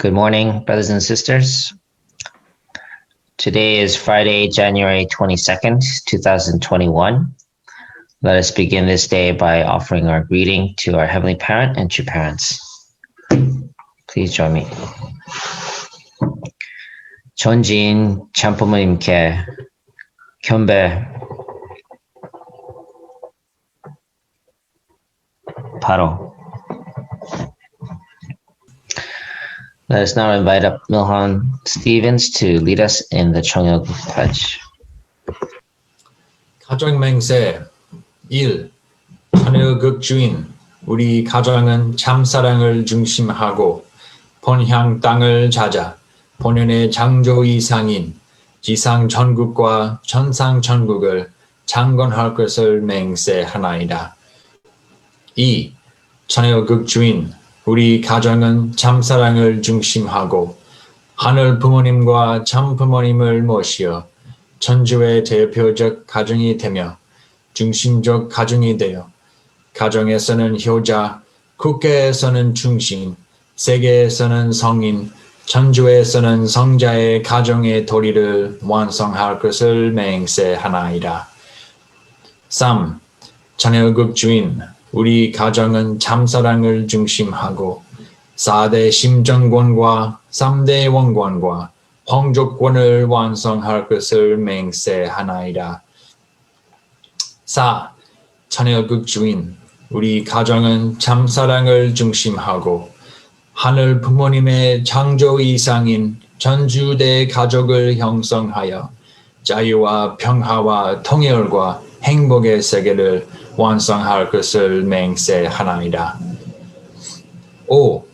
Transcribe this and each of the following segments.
Good morning, brothers and sisters. Today is Friday, January 22nd, 2021. Let us begin this day by offering our greeting to our Heavenly Parent and to parents. Please join me. 전지인 참부모님께 경배 바로. Let us now invite up Milhan Stevens to lead us in the Chung Pledge. 가정맹세 1. 자녀극주인 우리 가정은 참사랑을 중심하고 본향 땅을 찾아 본연의 창조 이상인 지상 천국과 천상 천국을 창건할 것을 맹세하나이다. 2. 자녀극주인 우리 가정은 참사랑을 중심하고 하늘 부모님과 참 부모님을 모시어 천주의 대표적 가정이 되며 중심적 가정이 되어 가정에서는 효자, 국가에서는 중심, 세계에서는 성인, 천주에서는 성자의 가정의 도리를 완성할 것을 맹세하나이다. 3. 자녀극주인 우리 가정은 참사랑을 중심하고 4대 심정권과 3대 원권과皇族권을 완성할 것을 맹세하나이다. 4. 자녀극주인 우리 가정은 참사랑을 중심하고 하늘 부모님의 창조 이상인 전주대 가족을 형성하여 자유와 평화와 통일과 행복의 세계를 완성할 것을 맹세하나이다. 5.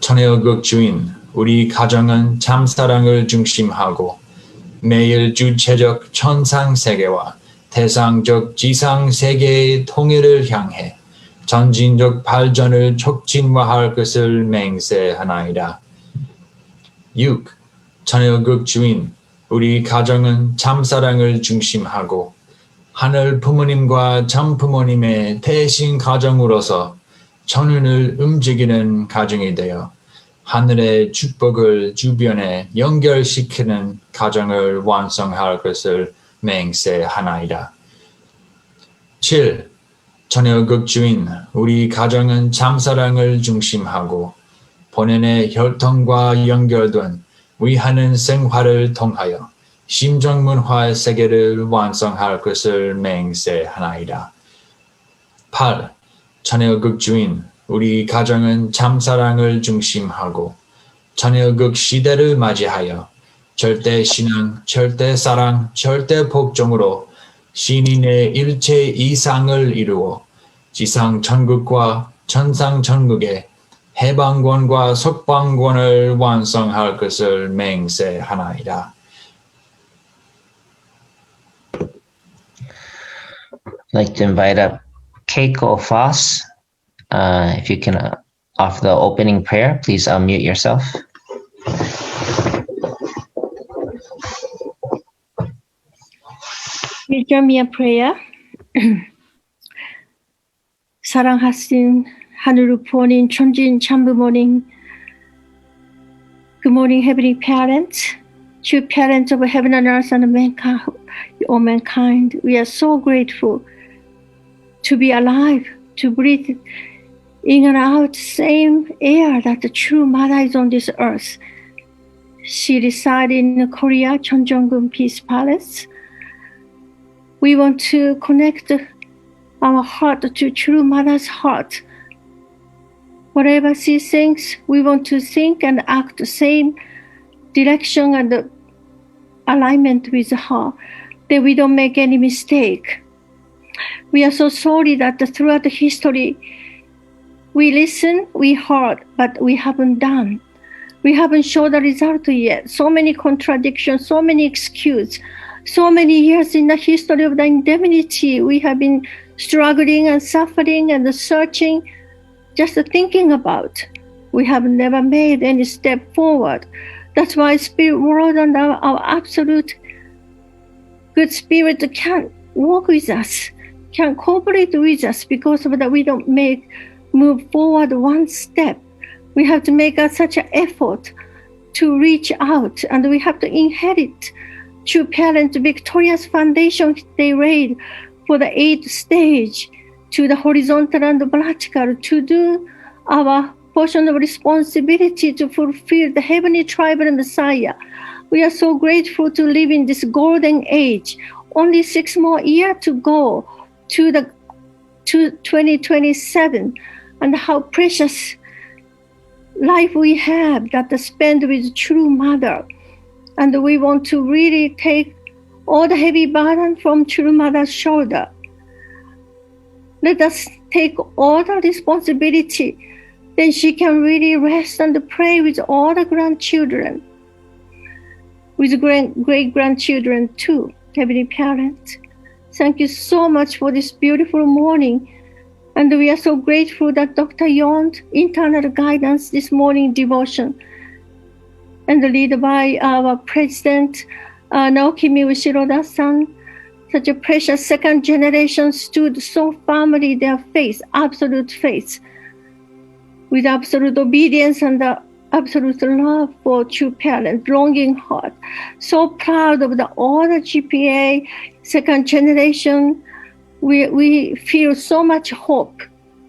천혜의극 주인, 우리 가정은 참사랑을 중심하고 매일 주체적 천상세계와 대상적 지상세계의 통일을 향해 전진적 발전을 촉진화할 것을 맹세하나이다. 6. 천혜의극 주인, 우리 가정은 참사랑을 중심하고 하늘 부모님과 전 부모님의 대신 가정으로서 천운을 움직이는 가정이 되어 하늘의 축복을 주변에 연결시키는 가정을 완성할 것을 맹세하나이다. 7. 천혜의극 주인, 우리 가정은 참사랑을 중심하고 본연의 혈통과 연결된 위하는 생활을 통하여 심정문화의 세계를 완성할 것을 맹세하나이다. 8. 천혜의극 주인, 우리 가정은 참사랑을 중심하고 천혜의극 시대를 맞이하여 절대신앙, 절대사랑, 절대복종으로 신인의 일체 이상을 이루어 지상천국과 천상천국의 해방권과 석방권을 완성할 것을 맹세하나이다. I'd like to invite up Keiko Foss. If you can offer the opening prayer, please unmute yourself. Will join me in prayer. 사랑하신 하늘 부모님, 천진 참부모님, good morning, heavenly parents, true parents of heaven and earth and all mankind. We are so grateful to be alive, to breathe in and out same air that the true mother is on this earth. She resides in Korea, Cheonjeongun Peace Palace. We want to connect our heart to true mother's heart. Whatever she thinks, we want to think and act the same direction and alignment with her, that we don't make any mistake. We are so sorry that throughout the history, we listen, we heard, but we haven't done. We haven't shown the result yet. So many contradictions, so many excuses, so many years in the history of the indemnity, we have been struggling and suffering and searching, just thinking about. We have never made any step forward. That's why Spirit World and our absolute good spirit can't walk with us, can't cooperate with us, because of that we don't move forward one step. We have to make such an effort to reach out, and we have to inherit true parents' victorious foundation they laid for the 8th stage, to the horizontal and the vertical, to do our portion of responsibility to fulfill the heavenly tribal Messiah. We are so grateful to live in this golden age. Only 6 more years to go to 2027, and how precious life we have that spend with true mother. And we want to really take all the heavy burden from true mother's shoulder. Let us take all the responsibility, then she can really rest and pray with all the grandchildren, with great-grandchildren too, heavenly parents. Thank you so much for this beautiful morning. And we are so grateful that Dr. Yong's internal guidance this morning devotion, and led by our President, Naoki Shiroda-san, such a precious second generation stood so firmly their faith, absolute faith, with absolute obedience and absolute love for true parents, longing heart. So proud of all the GPA second generation. We feel so much hope.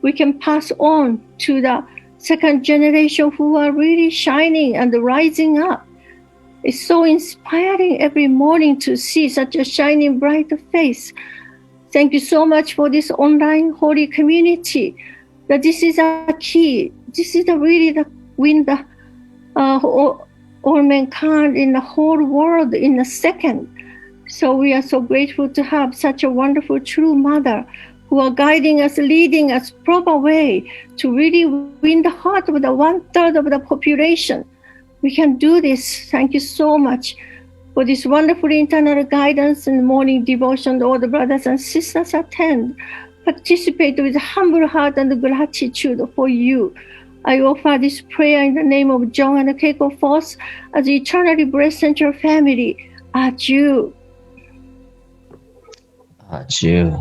We can pass on to the second generation who are really shining and rising up. It's so inspiring every morning to see such a shining, bright face. Thank you so much for this online holy community. That this is a key. This is really the win the all mankind in the whole world in a second. So we are so grateful to have such a wonderful true mother who are guiding us, leading us proper way to really win the heart of the 1/3 of the population. We can do this. Thank you so much for this wonderful internal guidance and morning devotion. All the brothers and sisters attend, participate with humble heart and gratitude for you. I offer this prayer in the name of John and Keiko Force as eternally blessed central family. Adieu. Ju.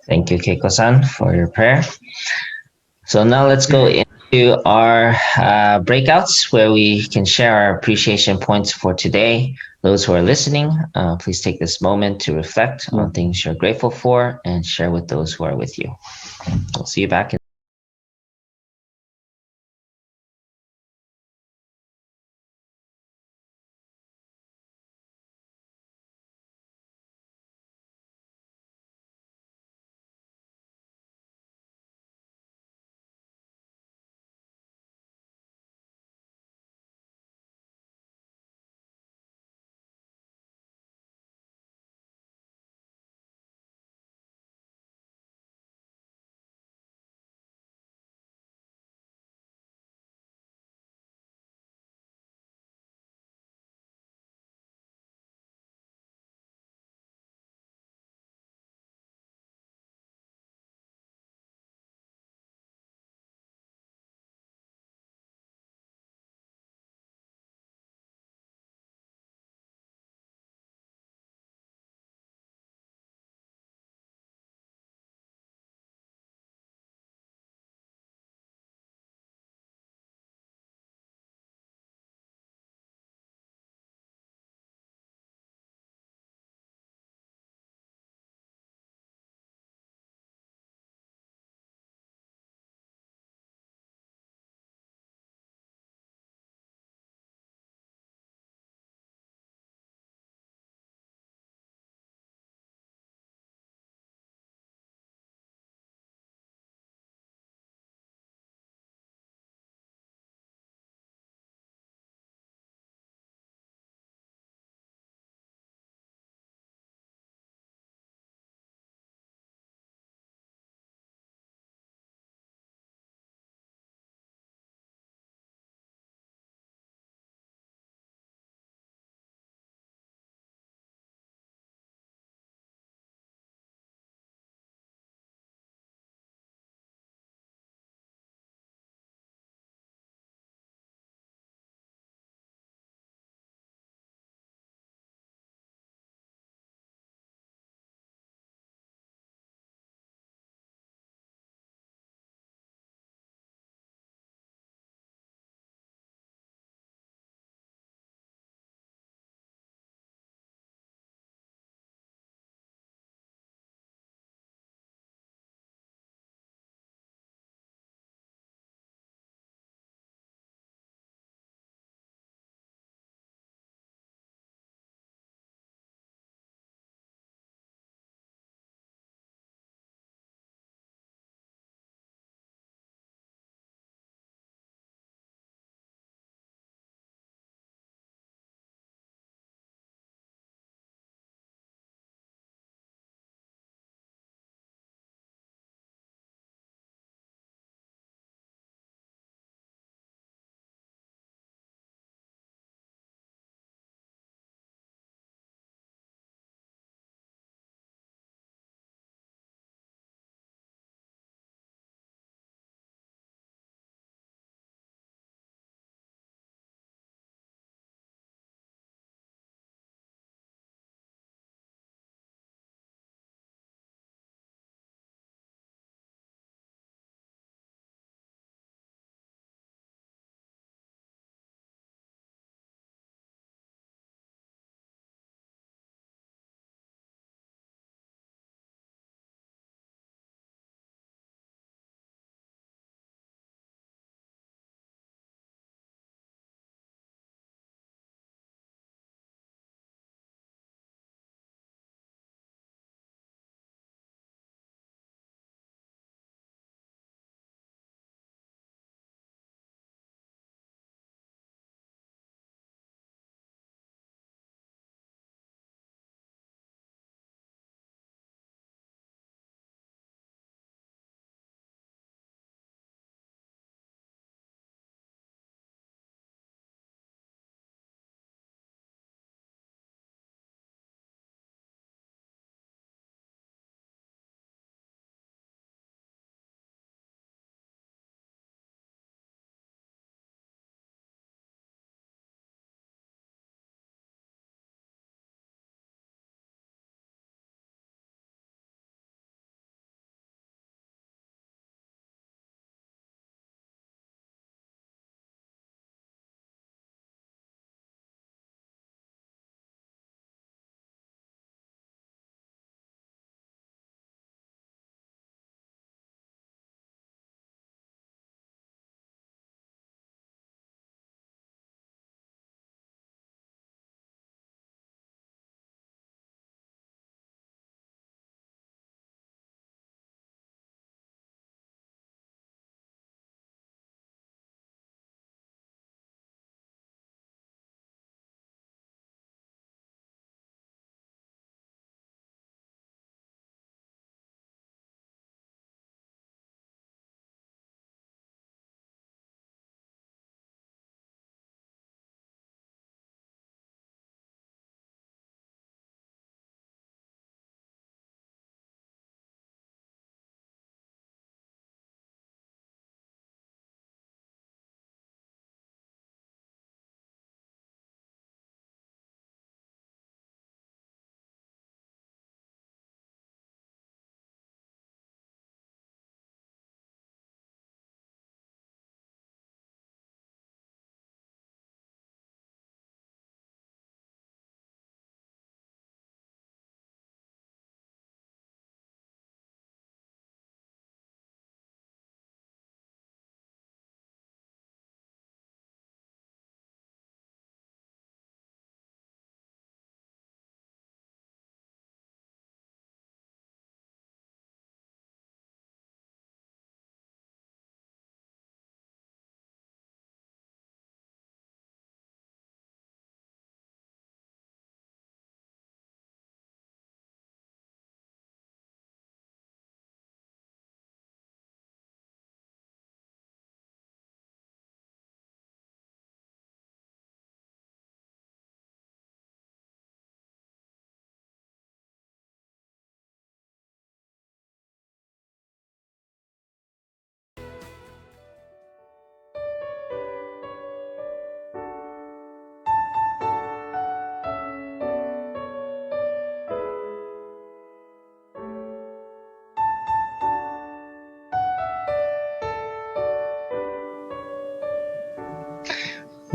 Thank you, Keiko-san, for your prayer. So now let's go into our breakouts where we can share our appreciation points for today. Those who are listening, please take this moment to reflect on things you're grateful for and share with those who are with you. We'll see you back in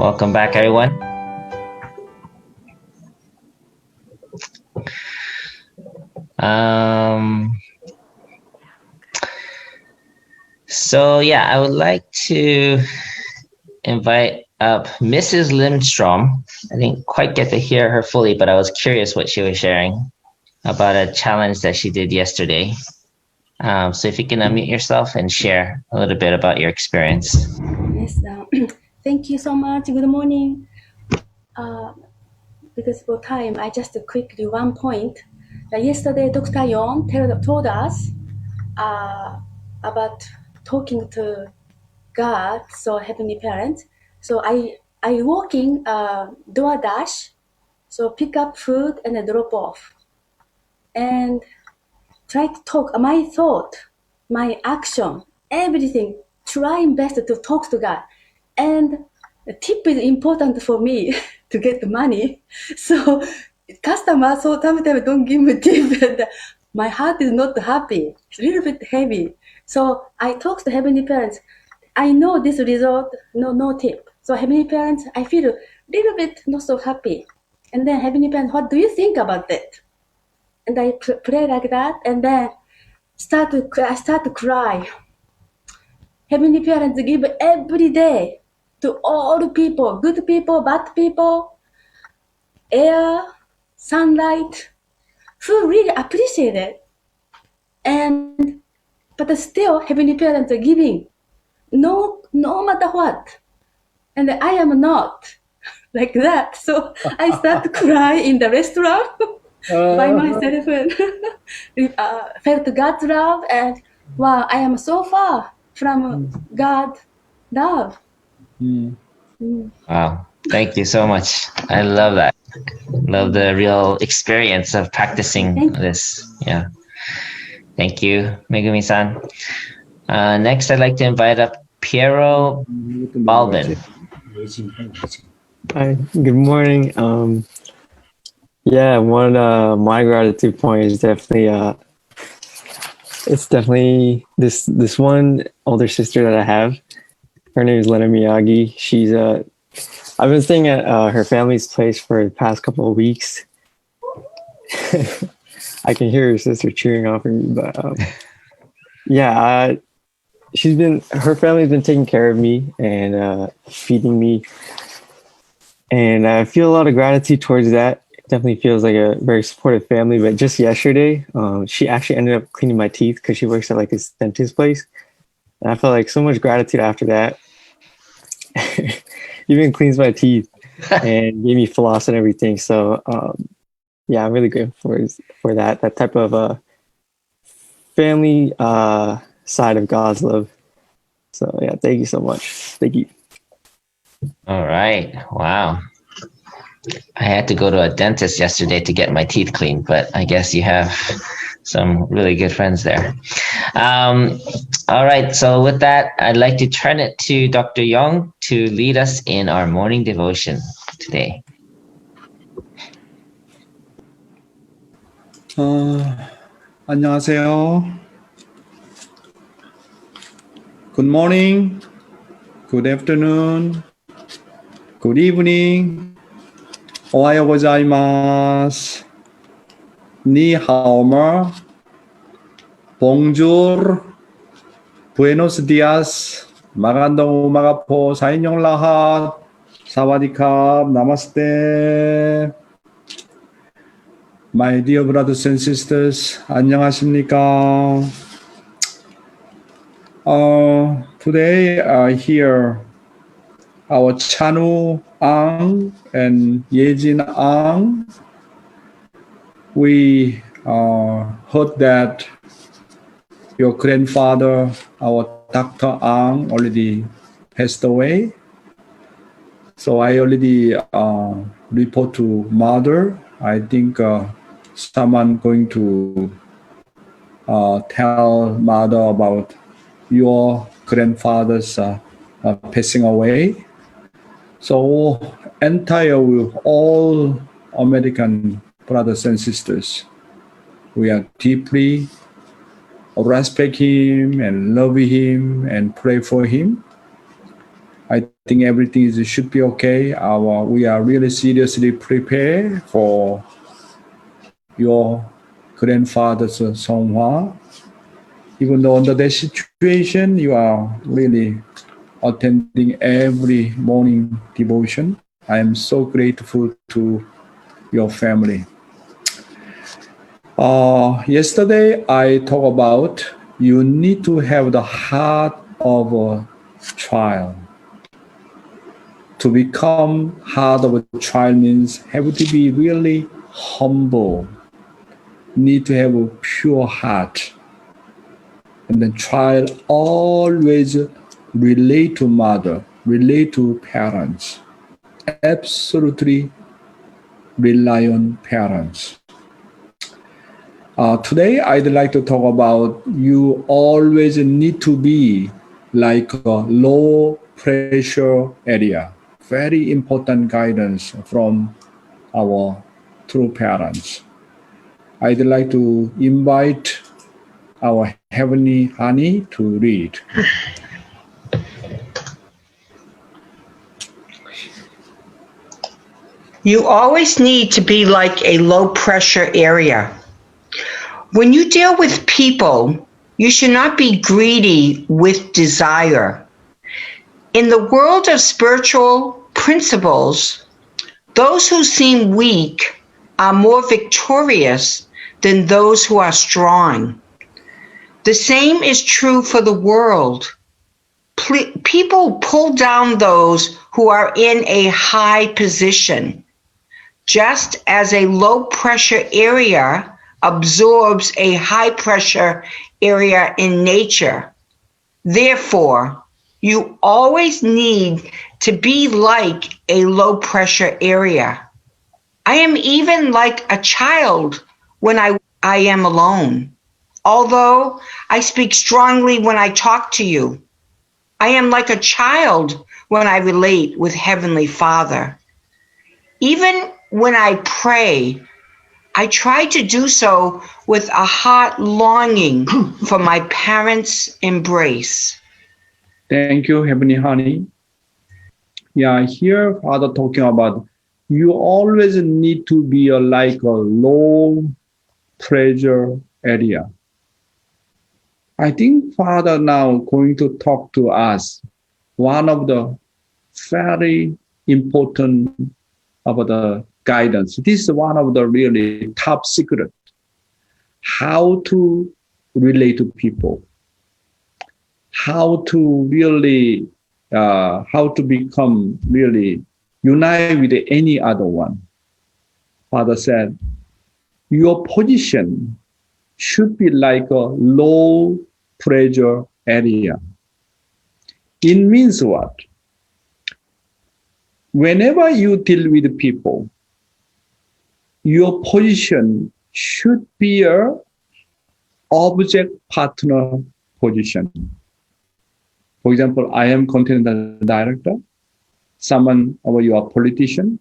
Welcome back, everyone. So yeah, I would like to invite up Mrs. Lindstrom. I didn't quite get to hear her fully, but I was curious what she was sharing about a challenge that she did yesterday. So if you can unmute yourself and share a little bit about your experience. Yes, thank you so much. Good morning. Because for time, I just quickly one point. Yesterday, Dr. Yong told us about talking to God, so Heavenly Parents. So I working DoorDash, so pick up food and drop off, and try to talk. My thought, my action, everything. Trying best to talk to God, and the tip is important for me to get the money. So customers so sometimes don't give me tip, and my heart is not happy. It's a little bit heavy. So I talk to Heavenly Parents. I know this result, no tip. So Heavenly Parents, I feel a little bit not so happy. And then Heavenly Parents, what do you think about that? And I pray like that, and then I start to cry. Heavenly Parents give every day to all people, good people, bad people, air, sunlight, who really appreciate it. But still, Heavenly Parents are giving, no matter what. And I am not like that. So I start to cry in the restaurant by myself and felt God's love. And wow, I am so far from God's love. Wow. Thank you so much. I love that. Love the real experience of practicing this. Yeah. Thank you, Megumi-san. Next, I'd like to invite up Piero Balvin. Hi, good morning. My gratitude point is definitely it's definitely this one older sister that I have. Her name is Lena Miyagi. She's I've been staying at her family's place for the past couple of weeks. I can hear her sister cheering on for me, but her family's been taking care of me and feeding me, and I feel a lot of gratitude towards that. It definitely feels like a very supportive family. But just yesterday, she actually ended up cleaning my teeth because she works at like this dentist place, and I felt like so much gratitude after that. Even cleans my teeth and gave me floss and everything. So I'm really grateful for that type of family side of God's love. So yeah, thank you so much. Thank you. All right. Wow. I had to go to a dentist yesterday to get my teeth cleaned, but I guess you have some really good friends there. All right. So with that, I'd like to turn it to Dr. Yong to lead us in our morning devotion today. 안녕하세요. Good morning, good afternoon, good evening. おはようございます。Ni hao ma. Bonjour. Buenos dias. Magandang umaga po sa inyong lahat. Sawadee-krap. Namaste. My dear brothers and sisters, 안녕하십니까? Today here our Chanu Ang and Yejin Ang, we heard that your grandfather, our Dr. Ang, already passed away. So I already report to mother. I think someone going to tell mother about your grandfather's passing away. So entire all American brothers and sisters, we are deeply respect him and love him and pray for him. I think everything should be okay. We are really seriously prepared for your grandfather's Songhwa. Even though under that situation, you are really attending every morning devotion. I am so grateful to your family. Yesterday, I talked about you need to have the heart of a child. To become heart of a child means have to be really humble, need to have a pure heart. And then child always relate to mother, relate to parents, absolutely rely on parents. Today, I'd like to talk about you always need to be like a low pressure area. Very important guidance from our true parents. I'd like to invite our Heavenly Honey to read. You always need to be like a low pressure area. When you deal with people, you should not be greedy with desire. In the world of spiritual principles, those who seem weak are more victorious than those who are strong. The same is true for the world. People pull down those who are in a high position, just as a low pressure area absorbs a high pressure area in nature. Therefore, you always need to be like a low pressure area. I am even like a child when I am alone. Although I speak strongly when I talk to you, I am like a child when I relate with Heavenly Father. Even when I pray, I try to do so with a heart longing for my parents' embrace. Thank you, Heavenly Honey. Yeah, here Father talking about you always need to be like a low pressure area. I think Father now going to talk to us one of the very important of the guidance. This is one of the really top secret. How to relate to people. How to really, how to become really unite with any other one. Father said, your position should be like a low pressure area. It means what? Whenever you deal with people, your position should be a object partner position. For example, I am content director. Someone or you are politician,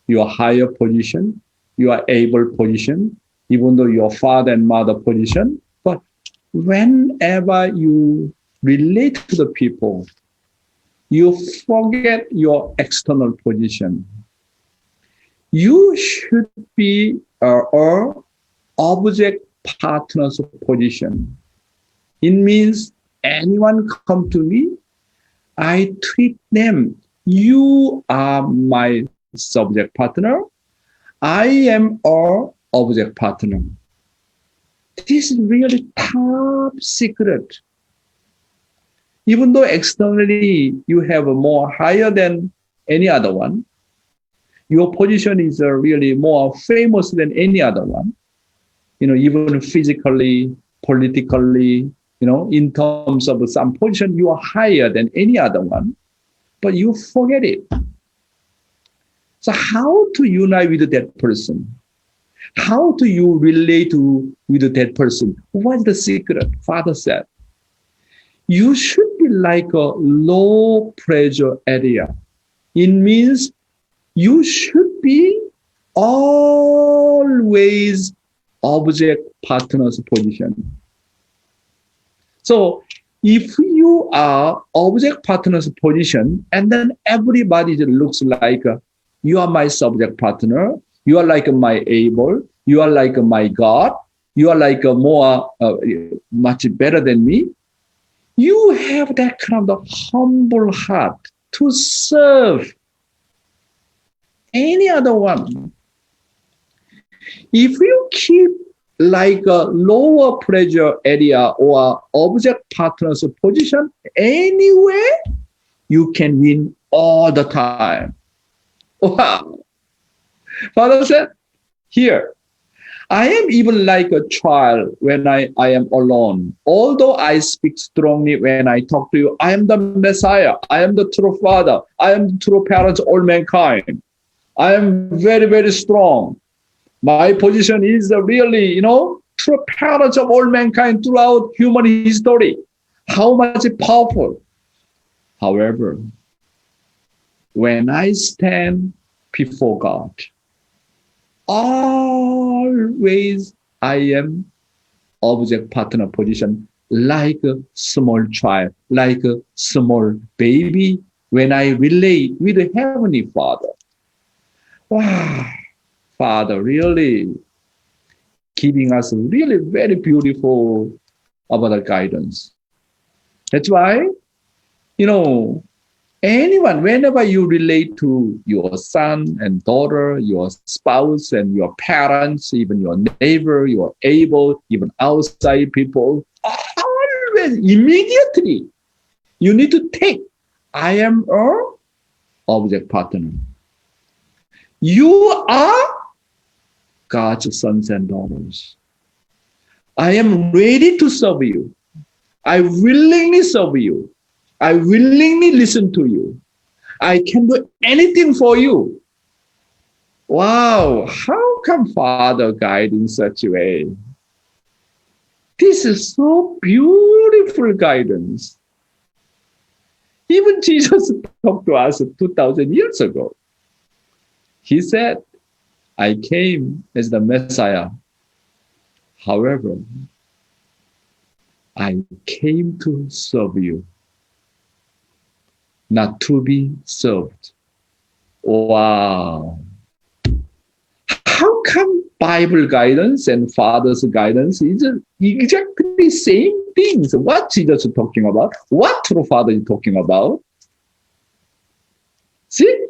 you are higher position, you are able position, even though your father and mother position. But whenever you relate to the people, you forget your external position. You should be a object partner's position. It means anyone come to me, I treat them. You are my subject partner. I am our object partner. This is really top secret. Even though externally you have a more higher than any other one, your position is really more famous than any other one. Even physically, politically, in terms of some position, you are higher than any other one, but you forget it. So how to unite with that person? How do you relate with that person? What's the secret? Father said, you should be like a low pressure area. It means you should be always object partner's position. So if you are object partner's position, and then everybody looks like you are my subject partner, you are like my able, you are like my God, you are like more much better than me. You have that kind of humble heart to serve any other one. If you keep like a lower pressure area or object partner's position, anyway, you can win all the time. Wow. Father said, here, I am even like a child when I am alone. Although I speak strongly when I talk to you, I am the Messiah. I am the true Father. I am the true parent of all mankind. I am very, very strong. My position is really, true parent of all mankind throughout human history. How much powerful. However, when I stand before God, always I am object partner position like a small child, like a small baby when I relate with the Heavenly Father. Wow, Father really giving us really very beautiful about the guidance. That's why, anyone, whenever you relate to your son and daughter, your spouse and your parents, even your neighbor, your able, even outside people, always, immediately, you need to take, I am a object partner. You are God's sons and daughters. I am ready to serve you. I willingly serve you. I willingly listen to you. I can do anything for you. Wow, how come Father guide in such a way? This is so beautiful guidance. Even Jesus talked to us 2,000 years ago. He said, I came as the Messiah. However, I came to serve you, not to be served. Wow. How come Bible guidance and Father's guidance is exactly same things? What Jesus is talking about? What true Father is talking about? See?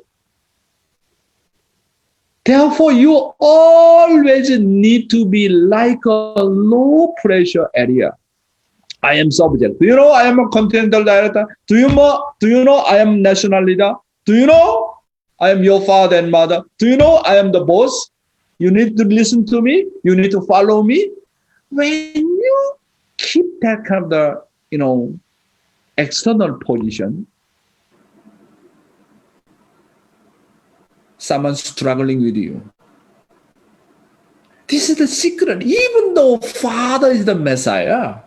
Therefore, you always need to be like a low pressure area. I am subject. Do you know I am a continental director? Do you know I am national leader? Do you know I am your father and mother? Do you know I am the boss? You need to listen to me. You need to follow me. When you keep that kind of external position, someone struggling with you. This is the secret. Even though Father is the Messiah,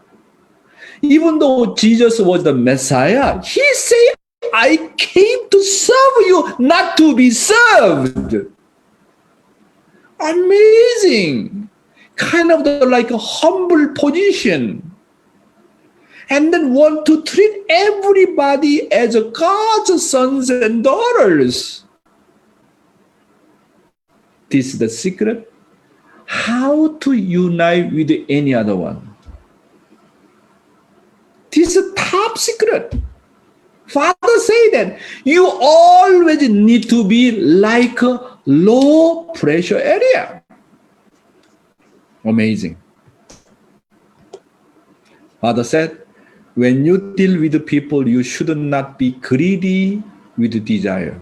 even though Jesus was the Messiah, he said, I came to serve you, not to be served. Amazing. Kind of like a humble position. And then want to treat everybody as God's sons and daughters. This is the secret. How to unite with any other one. This is a top secret. Father say that you always need to be like a low pressure area. Amazing. Father said, when you deal with people, you should not be greedy with desire.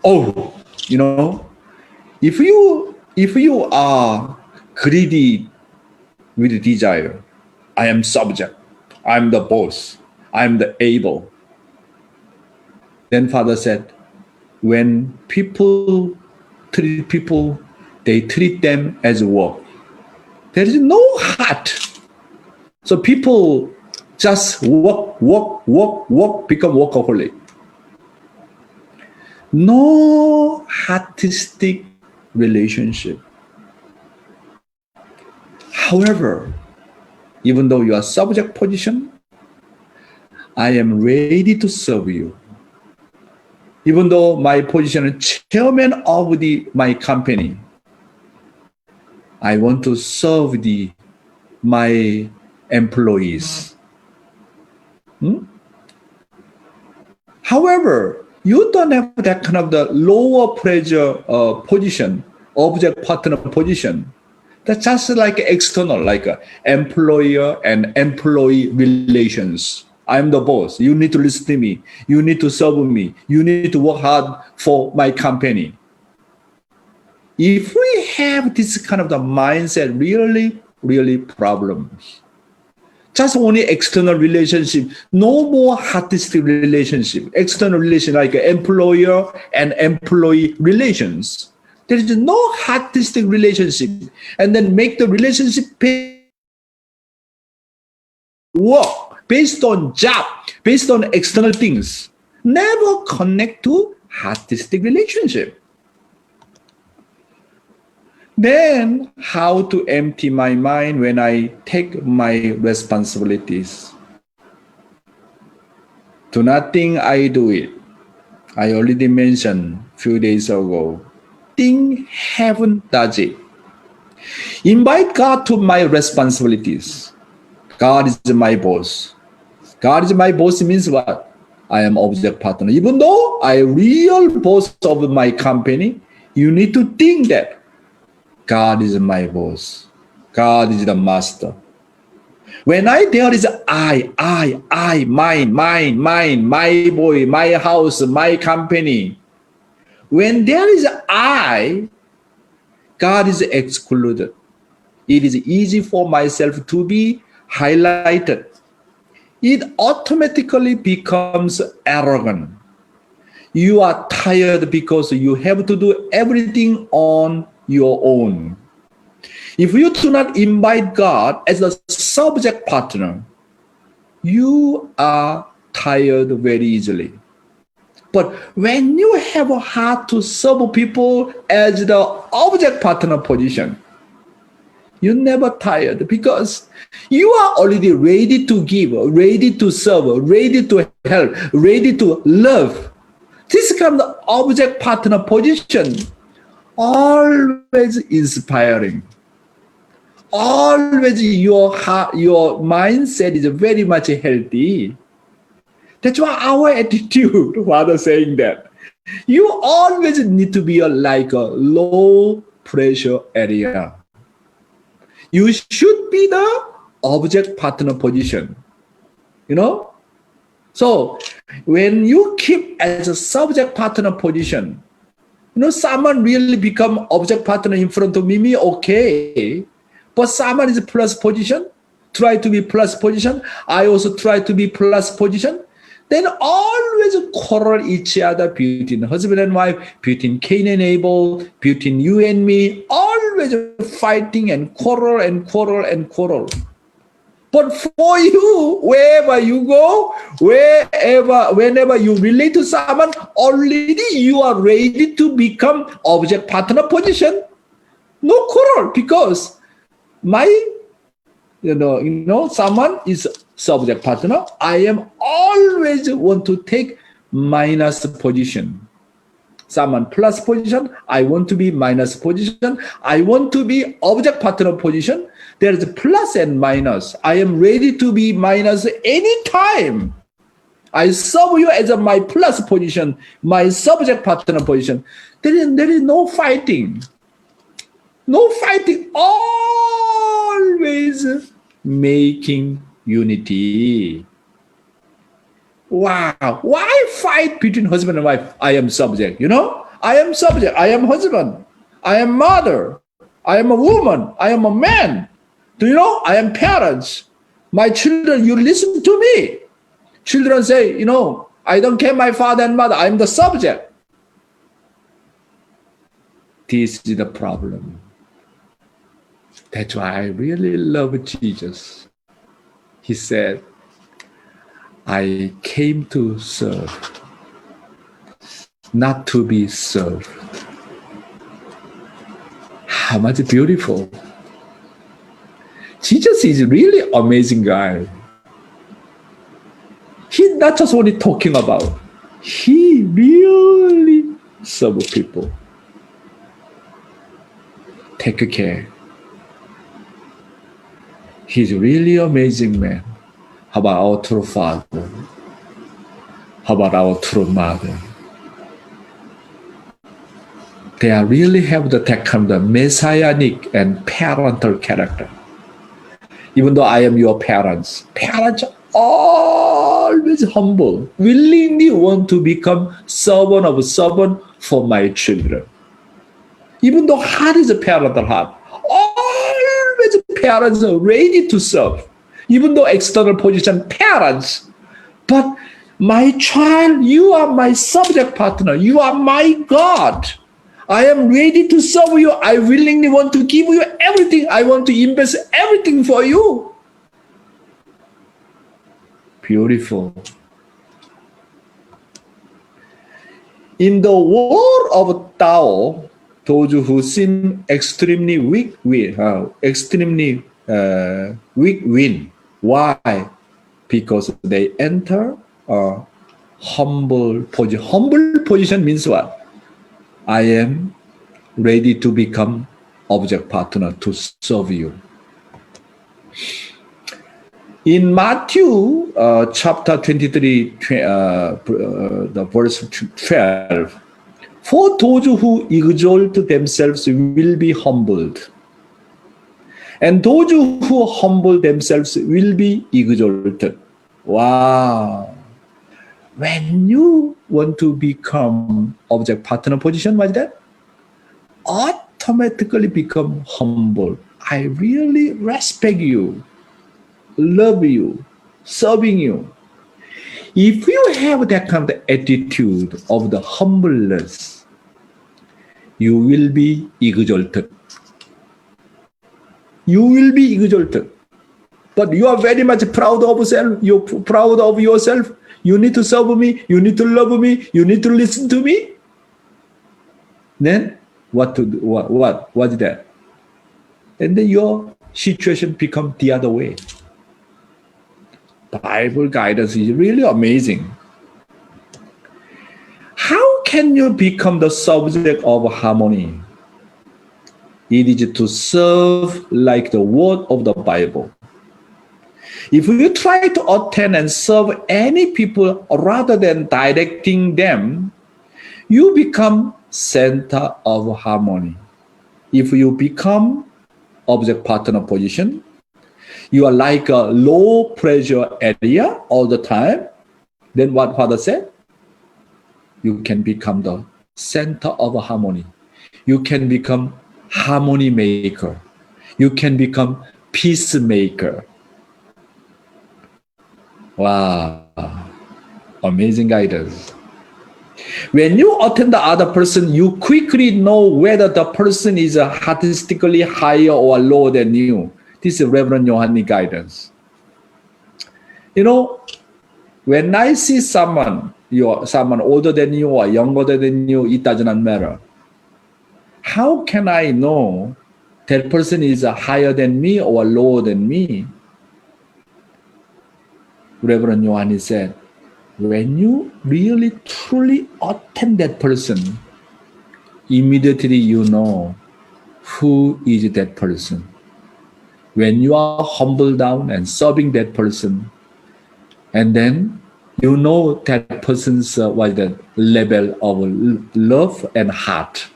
Oh, if you are greedy with desire, I am subject, I'm the boss, I'm the able. Then Father said, when people treat people, they treat them as work. There is no heart. So people just work, become workaholic. No artistic relationship. However, even though you are subject position, I am ready to serve you. Even though my position is chairman of my company, I want to serve my employees. However, you don't have that kind of the lower pressure position, object partner position. That's just like external, like employer and employee relations. I'm the boss. You need to listen to me. You need to serve me. You need to work hard for my company. If we have this kind of the mindset, really problems. Just only external relationship, no more artistic relationship. External relation like employer and employee relations. There is no artistic relationship, and then make the relationship work based on job, based on external things. Never connect to artistic relationship. Then how to empty my mind when I take my responsibilities? Do not think I do it. I already mentioned a few days ago. Think heaven does it. Invite God to my responsibilities. God is my boss. God is my boss means what? I am object partner. Even though I am real boss of my company, you need to think that God is my boss. God is the master. When there is I, mine, my boy, my house, my company. When there is I, God is excluded. It is easy for myself to be highlighted. It automatically becomes arrogant. You are tired because you have to do everything on your own. If you do not invite God as a subject partner, you are tired very easily. But when you have a heart to serve people as the object partner position, you're never tired because you are already ready to give, ready to serve, ready to help, ready to love. This kind of object partner position always inspiring. Always your mindset is very much healthy. That's why our attitude, Father saying that, you always need to be like a low pressure area. You should be the object partner position. So when you keep as a subject partner position, someone really become object partner in front of me, okay. But someone is plus position, try to be plus position. I also try to be plus position. Then always quarrel each other between husband and wife, between Cain and Abel, between you and me, always fighting and quarrel and quarrel and quarrel. But for you, wherever you go, whenever you relate to someone, already you are ready to become object partner position. No quarrel because someone is subject partner. I am always want to take minus position. Someone plus position, I want to be minus position. I want to be object partner position. There is plus and minus. I am ready to be minus anytime. I serve you as my plus position, my subject partner position. There is no fighting. No fighting. Always making unity. Wow. Why fight between husband and wife? I am subject, I am subject. I am husband. I am mother. I am a woman. I am a man. Do you know? I am parents. My children, you listen to me. Children say, I don't care my father and mother. I am the subject. This is the problem. That's why I really love Jesus. He said, I came to serve, not to be served. How much beautiful. Jesus is really amazing guy. He not just only talking about. He really serve people. Take care. He's really amazing man. How about our true father? How about our true mother? They really have that kind of messianic and parental character. Even though I am your parents always humble, willingly want to become servant of a servant for my children. Even though heart is a parental heart, always parents are ready to serve. Even though external position, parents, but my child, you are my subject partner. You are my God. I am ready to serve you. I willingly want to give you everything. I want to invest everything for you. Beautiful. In the world of Tao, those who seem extremely weak win. Why? Because they enter a humble position. Humble position means what? I am ready to become object partner to serve you. In Matthew chapter 23, the verse 12, for those who exalt themselves will be humbled, and those who humble themselves will be exalted. Wow. When you want to become object partner position, what's that? Automatically become humble. I really respect you, love you, serving you. If you have that kind of attitude of the humbleness, you will be exalted. You will be exalted. But you are very much proud of yourself. You're proud of yourself. You need to serve me. You need to love me. You need to listen to me. Then what to do? What's that? And then your situation become the other way. Bible guidance is really amazing. How can you become the subject of harmony? It is to serve like the word of the Bible. If you try to attend and serve any people rather than directing them, you become center of harmony. If you become object partner position, you are like a low pressure area all the time, then what Father said? You can become the center of harmony. You can become harmony maker. You can become peacemaker. Wow, amazing guidance. When you attend the other person, you quickly know whether the person is artistically higher or lower than you. This is Reverend Yohani guidance. You know, when I see someone older than you or younger than you, it does not matter. How can I know that person is higher than me or lower than me? Reverend Yohani said, when you really truly attend that person, immediately you know who is that person. When you are humble down and serving that person, and then you know that person's the level of love and heart.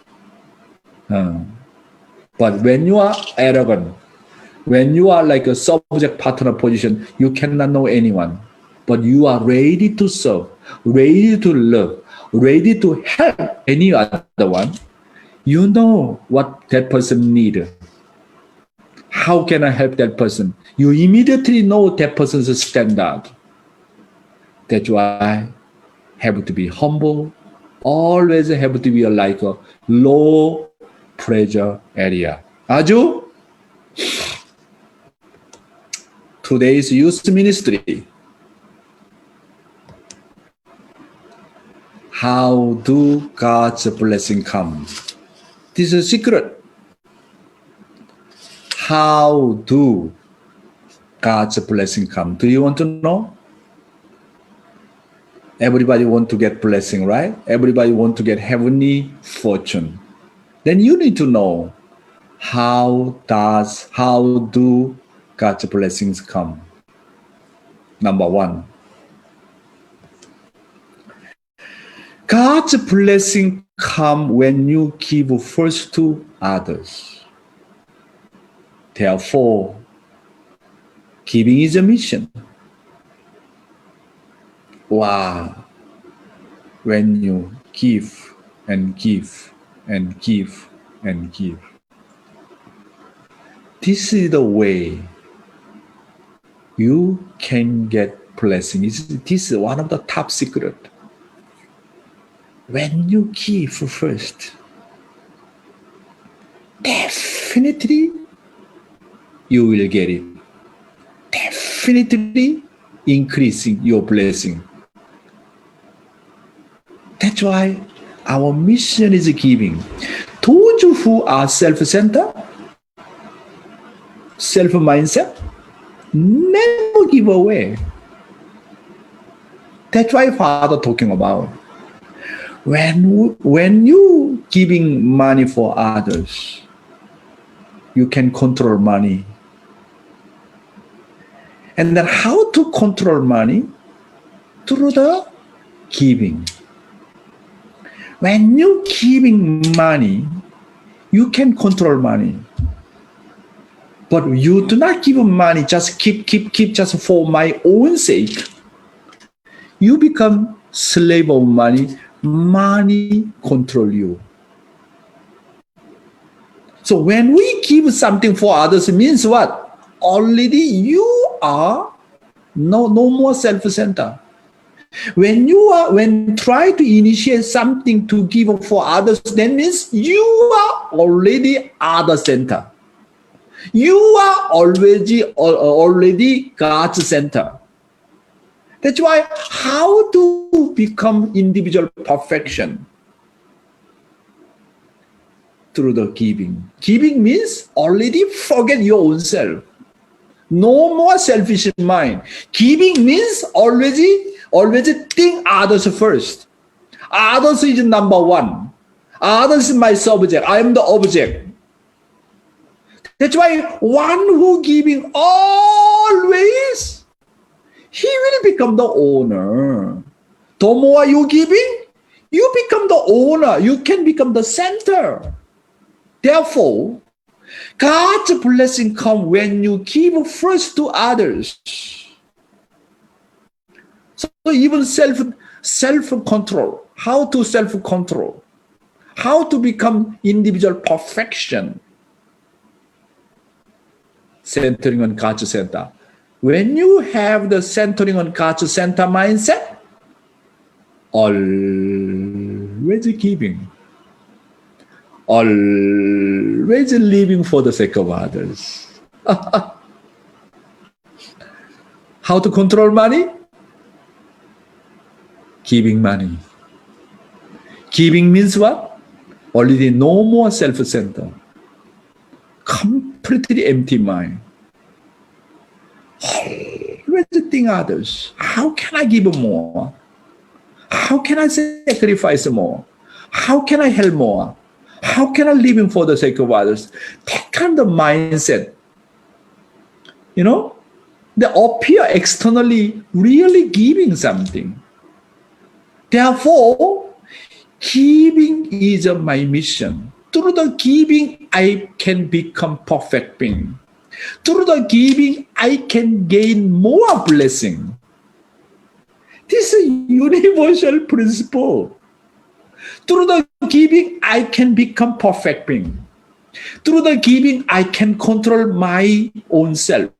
But when you are arrogant, when you are like a subject partner position, you cannot know anyone. But you are ready to serve, ready to love, ready to help any other one. You know what that person needs. How can I help that person? You immediately know that person's standard. That's why have to be humble, always have to be like a low pressure area. Aju? Today's youth ministry. How do God's blessing come? This is a secret. How do God's blessing come? Do you want to know? Everybody want to get blessing, right? Everybody want to get heavenly fortune. Then you need to know how do God's blessings come. Number one, God's blessing come when you give first to others. Therefore, giving is a mission. Wow. When you give and give and give and give. This is the way you can get blessing. This is one of the top secret. When you give first, definitely you will get it. Definitely increasing your blessing. That's why our mission is giving. Those who are self-centered, self-mindset, never give away. That's why Father talking about. When you giving money for others, you can control money. And then how to control money? Through the giving. When you giving money, you can control money. But you do not give money, just keep just for my own sake. You become slave of money. Money control you. So when we give something for others, it means what? Already you are no more self-centered. When try to initiate something to give for others, that means you are already other-centered. You are already God's center. That's why how to become individual perfection? Through the giving. Giving means already forget your own self. No more selfish mind. Giving means always think others first. Others is number one. Others is my subject. I am the object. That's why one who giving always, he will become the owner. The more you giving, you become the owner. You can become the center. Therefore, God's blessing comes when you give first to others. So even self-control. How to self-control? How to become individual perfection? Centering on God's center. When you have the centering on God's center mindset, always giving, always living for the sake of others. How to control money? Giving money. Giving means what? Already no more self-centered. Completely empty mind. Always think others. How can I give more? How can I sacrifice more? How can I help more? How can I live for the sake of others? That kind of mindset, they appear externally really giving something. Therefore, giving is my mission. Through the giving, I can become perfect being. Through the giving, I can gain more blessing. This is a universal principle. Through the giving, I can become perfect being. Through the giving, I can control my own self.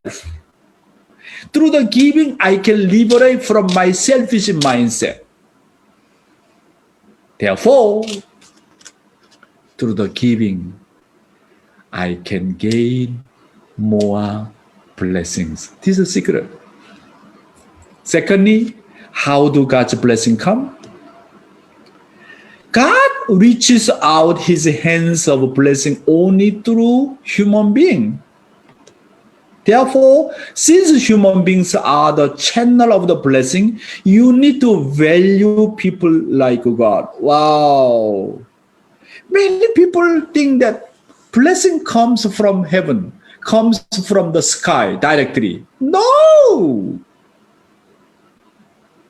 Through the giving, I can liberate from my selfish mindset. Therefore, through the giving, I can gain more blessings. This is a secret. Secondly, how do God's blessing come? God reaches out his hands of blessing only through human being. Therefore, since human beings are the channel of the blessing, you need to value people like God. Wow. Many people think that blessing comes from heaven, comes from the sky directly. No!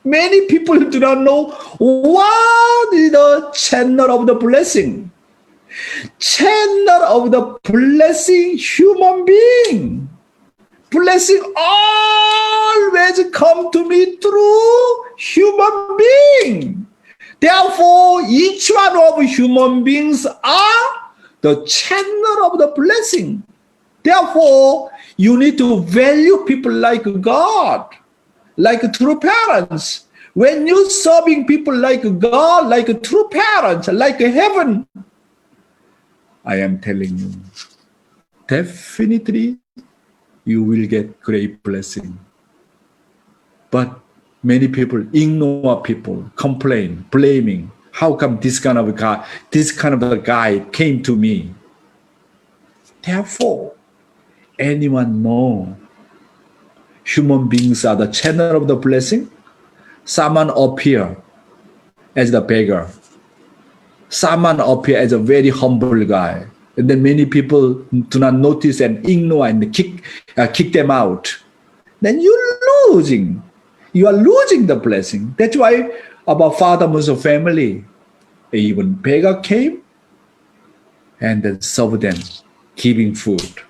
Many people do not know what is the channel of the blessing. Channel of the blessing, human being. Blessing always come to me through human being. Therefore, each one of human beings are the channel of the blessing. Therefore, you need to value people like God, like true parents. When you're serving people like God, like true parents, like heaven, I am telling you, definitely you will get great blessing. But many people ignore people, complain, blaming. How come this kind of a guy came to me? Therefore, anyone know human beings are the channel of the blessing? Someone appear as the beggar. Someone appear as a very humble guy. And then many people do not notice and ignore and kick them out. Then you're losing. You are losing the blessing. That's why about Father Musa family, even beggar came and then served them, giving food.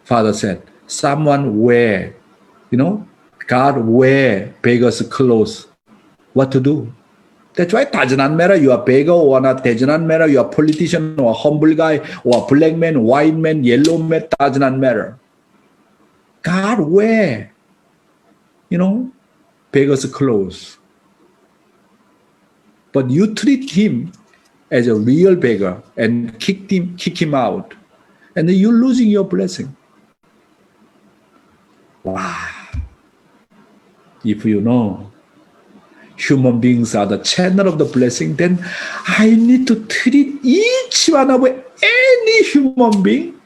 Father said, someone wear, God wear beggars' clothes. What to do? That's why it does not matter you are beggar or not, does not matter you are politician or a humble guy or a black man, white man, yellow man, does not matter. God wear, beggar's clothes. But you treat him as a real beggar and kick him out. And then you're losing your blessing. Wow. If you know human beings are the channel of the blessing, then I need to treat each one of any human being.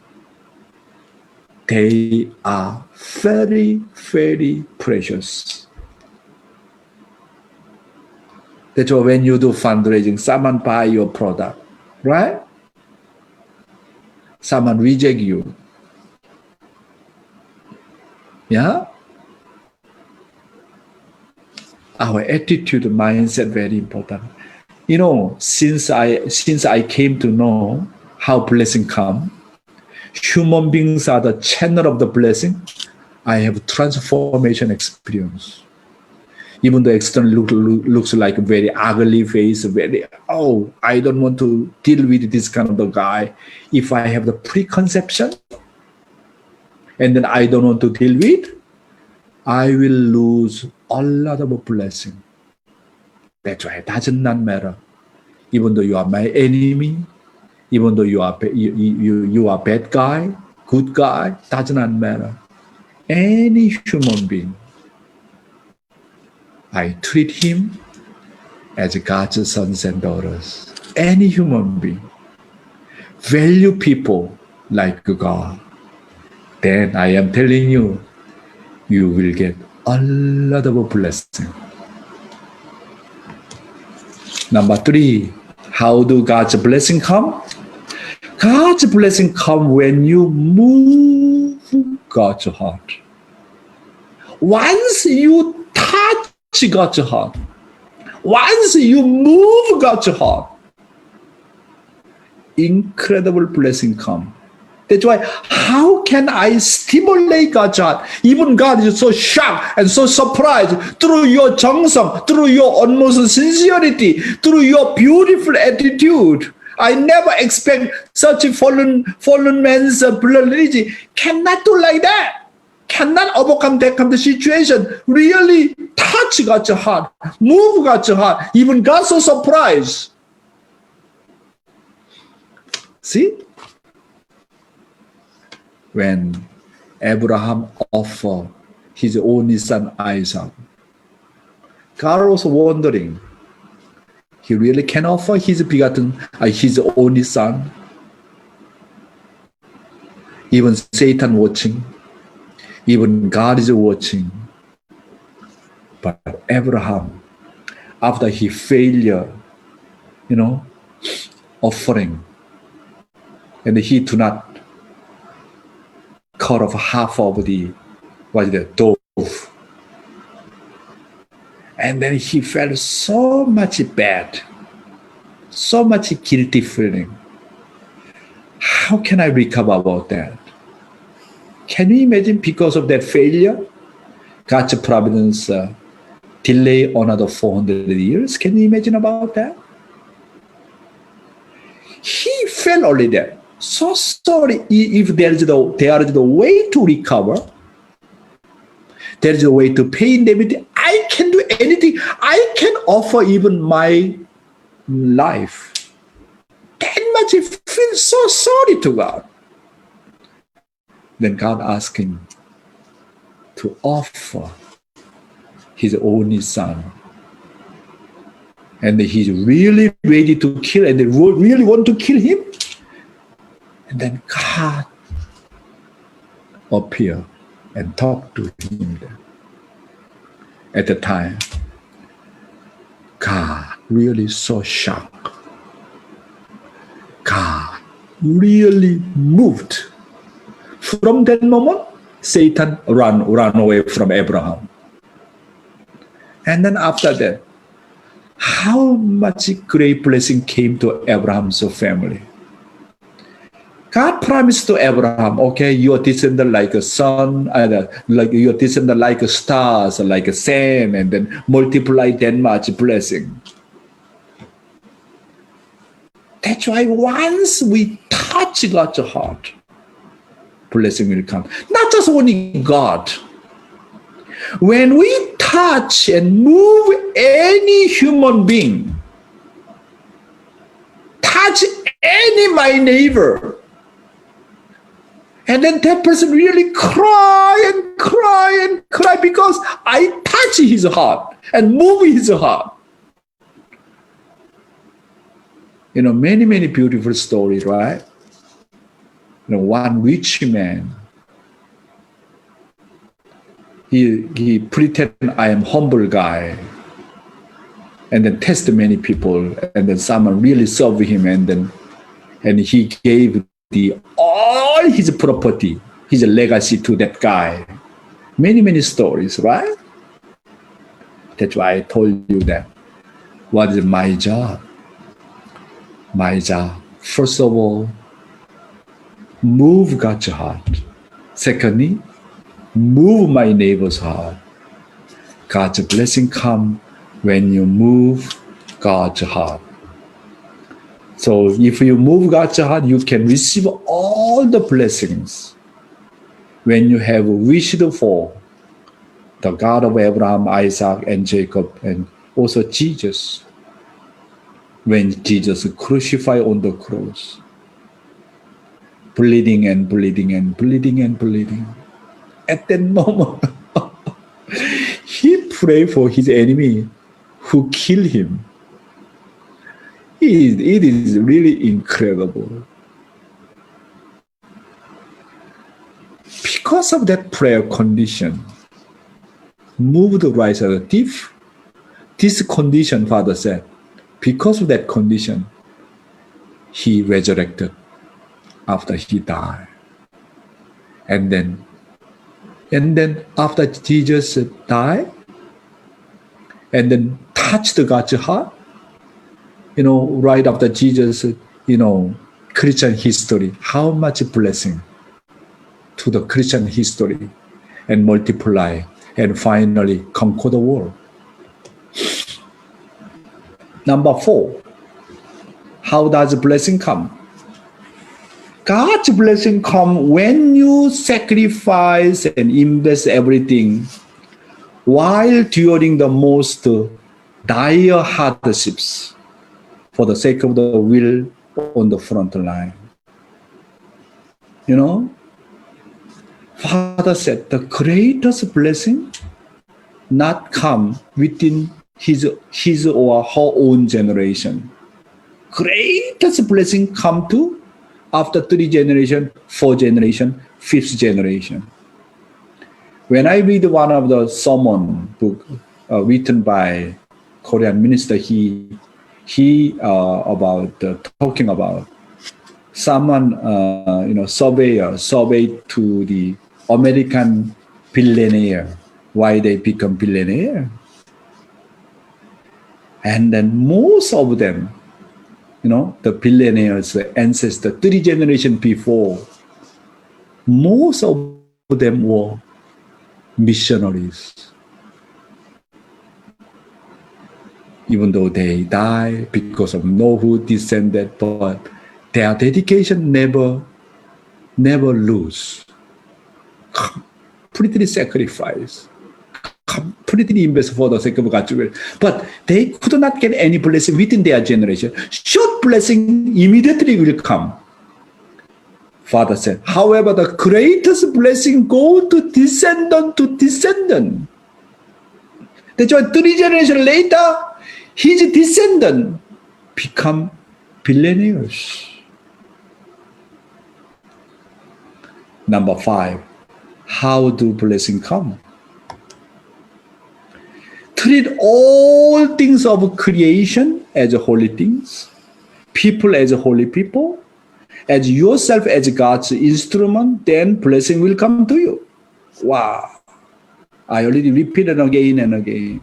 They are very, very precious. That's why when you do fundraising, someone buy your product, right? Someone reject you. Yeah? Our attitude, mindset, very important. Since I came to know how blessing come, human beings are the channel of the blessing, I have transformation experience. Even the external looks like a very ugly face, I don't want to deal with this kind of a guy. If I have the preconception, and then I don't want to deal with, I will lose a lot of blessing. That's why it does not matter. Even though you are my enemy, even though you are bad guy, good guy, does not matter. Any human being, I treat him as God's sons and daughters. Any human being. Value people like God. Then I am telling you, you will get a lot of blessing. Number 3, how do God's blessing come? God's blessing come when you move God's heart. Once you touch God's heart, once you move God's heart, incredible blessing come. That's why, how can I stimulate God's heart? Even God is so shocked and so surprised through your Chung, through your utmost sincerity, through your beautiful attitude. I never expect such a fallen man's religion cannot do like that. Cannot overcome that kind of situation. Really touch God's heart, move God's heart. Even God so surprised. See? When Abraham offered his only son Isaac, God was wondering, he really can offer his only son? Even Satan watching, even God is watching. But Abraham, after he failure, offering, and he do not cut off half of the dove. And then he felt so much bad, so much guilty feeling. How can I recover about that? Can you imagine because of that failure, God's providence delay another 400 years? Can you imagine about that? He felt only that. So sorry if there is the way to recover. There is a way to pay indemnity. I can do anything. I can offer even my life. That much he feels so sorry to God. Then God asked him to offer his only son. And he's really ready to kill, and they really want to kill him. And then God appeared and talked to him. At the time, God really so shocked. God really moved. From that moment, Satan ran away from Abraham. And then after that, how much great blessing came to Abraham's family. God promised to Abraham, okay, your descendant like a sun, like your descendant like a stars, like a sand, and then multiply that much blessing. That's why once we touch God's heart, blessing will come. Not just only God. When we touch and move any human being, touch my neighbor, and then that person really cry and cry and cry because I touch his heart and move his heart. Many, many beautiful stories, right? One rich man, he pretend I am humble guy, and then test many people, and then someone really serve him, and he gave all his property, his legacy to that guy. Many, many stories, right? That's why I told you that. What is my job? My job, first of all, move God's heart. Secondly, move my neighbor's heart. God's blessing come when you move God's heart. So if you move God's heart, you can receive all the blessings. When you have wished for the God of Abraham, Isaac, and Jacob, and also Jesus, when Jesus crucified on the cross, bleeding and bleeding and bleeding and bleeding. At that moment, he prayed for his enemy who killed him. It is really incredible. Because of that prayer condition, moved right side deep. This condition, Father said, because of that condition, he resurrected after he died. And then after Jesus died, and then touched God's heart, right after Jesus, Christian history, how much blessing to the Christian history, and multiply, and finally conquer the world. Number 4, how does blessing come? God's blessing come when you sacrifice and invest everything while during the most dire hardships for the sake of the will on the front line. Father said the greatest blessing not come within his or her own generation. Greatest blessing come to After 3 generation, 4 generation, 5th generation. When I read one of the sermon book written by Korean minister, he about talking about someone survey to the American billionaire why they become billionaire, and then most of them, the billionaires, the ancestor 3 generation before, most of them were missionaries. Even though they die because of no who descended, but their dedication never lose. Completely sacrifice, completely invest for the sake of God's will. But they could not get any blessing within their generation. Short blessing immediately will come. Father said, however, the greatest blessing go to descendant to descendant. That's why 3 generations later, his descendant become billionaires. Number 5, how do blessing come? Treat all things of creation as holy things, people as holy people, as yourself as God's instrument, then blessing will come to you. Wow. I already repeated again and again.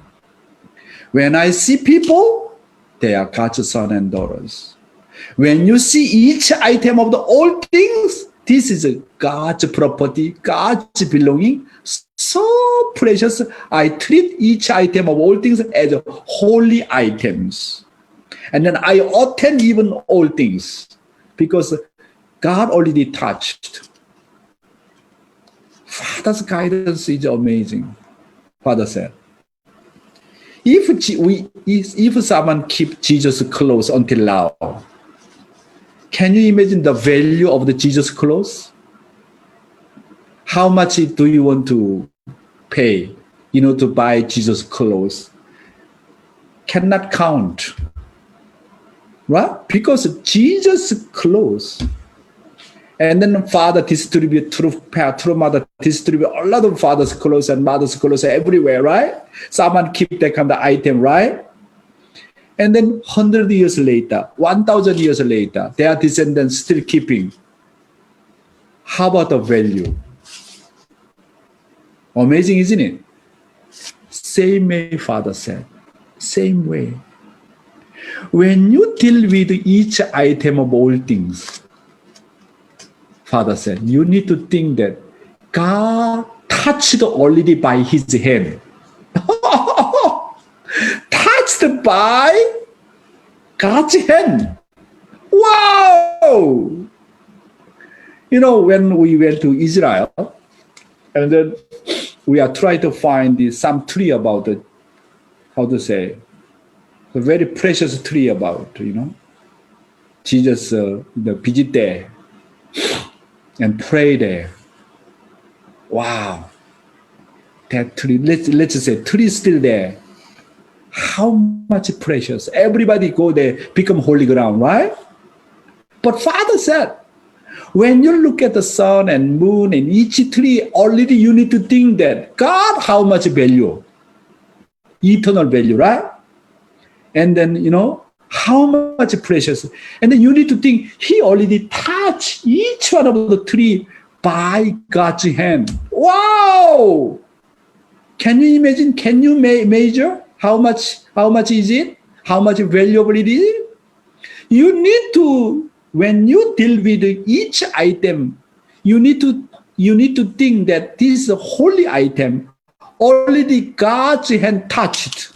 When I see people, they are God's sons and daughters. When you see each item of the old things, this is God's property, God's belonging, so precious. I treat each item of all things as holy items. And then I attend even all things because God already touched. Father's guidance is amazing. Father said, if someone keep Jesus close until now, can you imagine the value of the Jesus clothes? How much do you want to pay, to buy Jesus clothes? Cannot count, right? Because Jesus clothes. And then father distribute through mother distribute a lot of father's clothes and mother's clothes everywhere, right? Someone keep that kind of item, right? And then 100 years later, 1,000 years later, their descendants still keeping. How about the value? Amazing, isn't it? Same way, Father said. Same way. When you deal with each item of all things, Father said, you need to think that God touched already by his hand. Touched by God's hand. Wow! When we went to Israel, and then we are trying to find some tree about the very precious tree about, Jesus, visit there and pray there. Wow. That tree, let's say tree is still there. How much precious. Everybody go there, become holy ground, right? But Father said, when you look at the sun and moon and each tree, already you need to think that God, how much value? Eternal value, right? And then, how much precious. And then you need to think, he already touched each one of the tree by God's hand. Wow! Can you imagine? Can you measure how much is it? How much valuable it is? You need to, when you deal with each item, you need to think that this holy item already God's hand touched.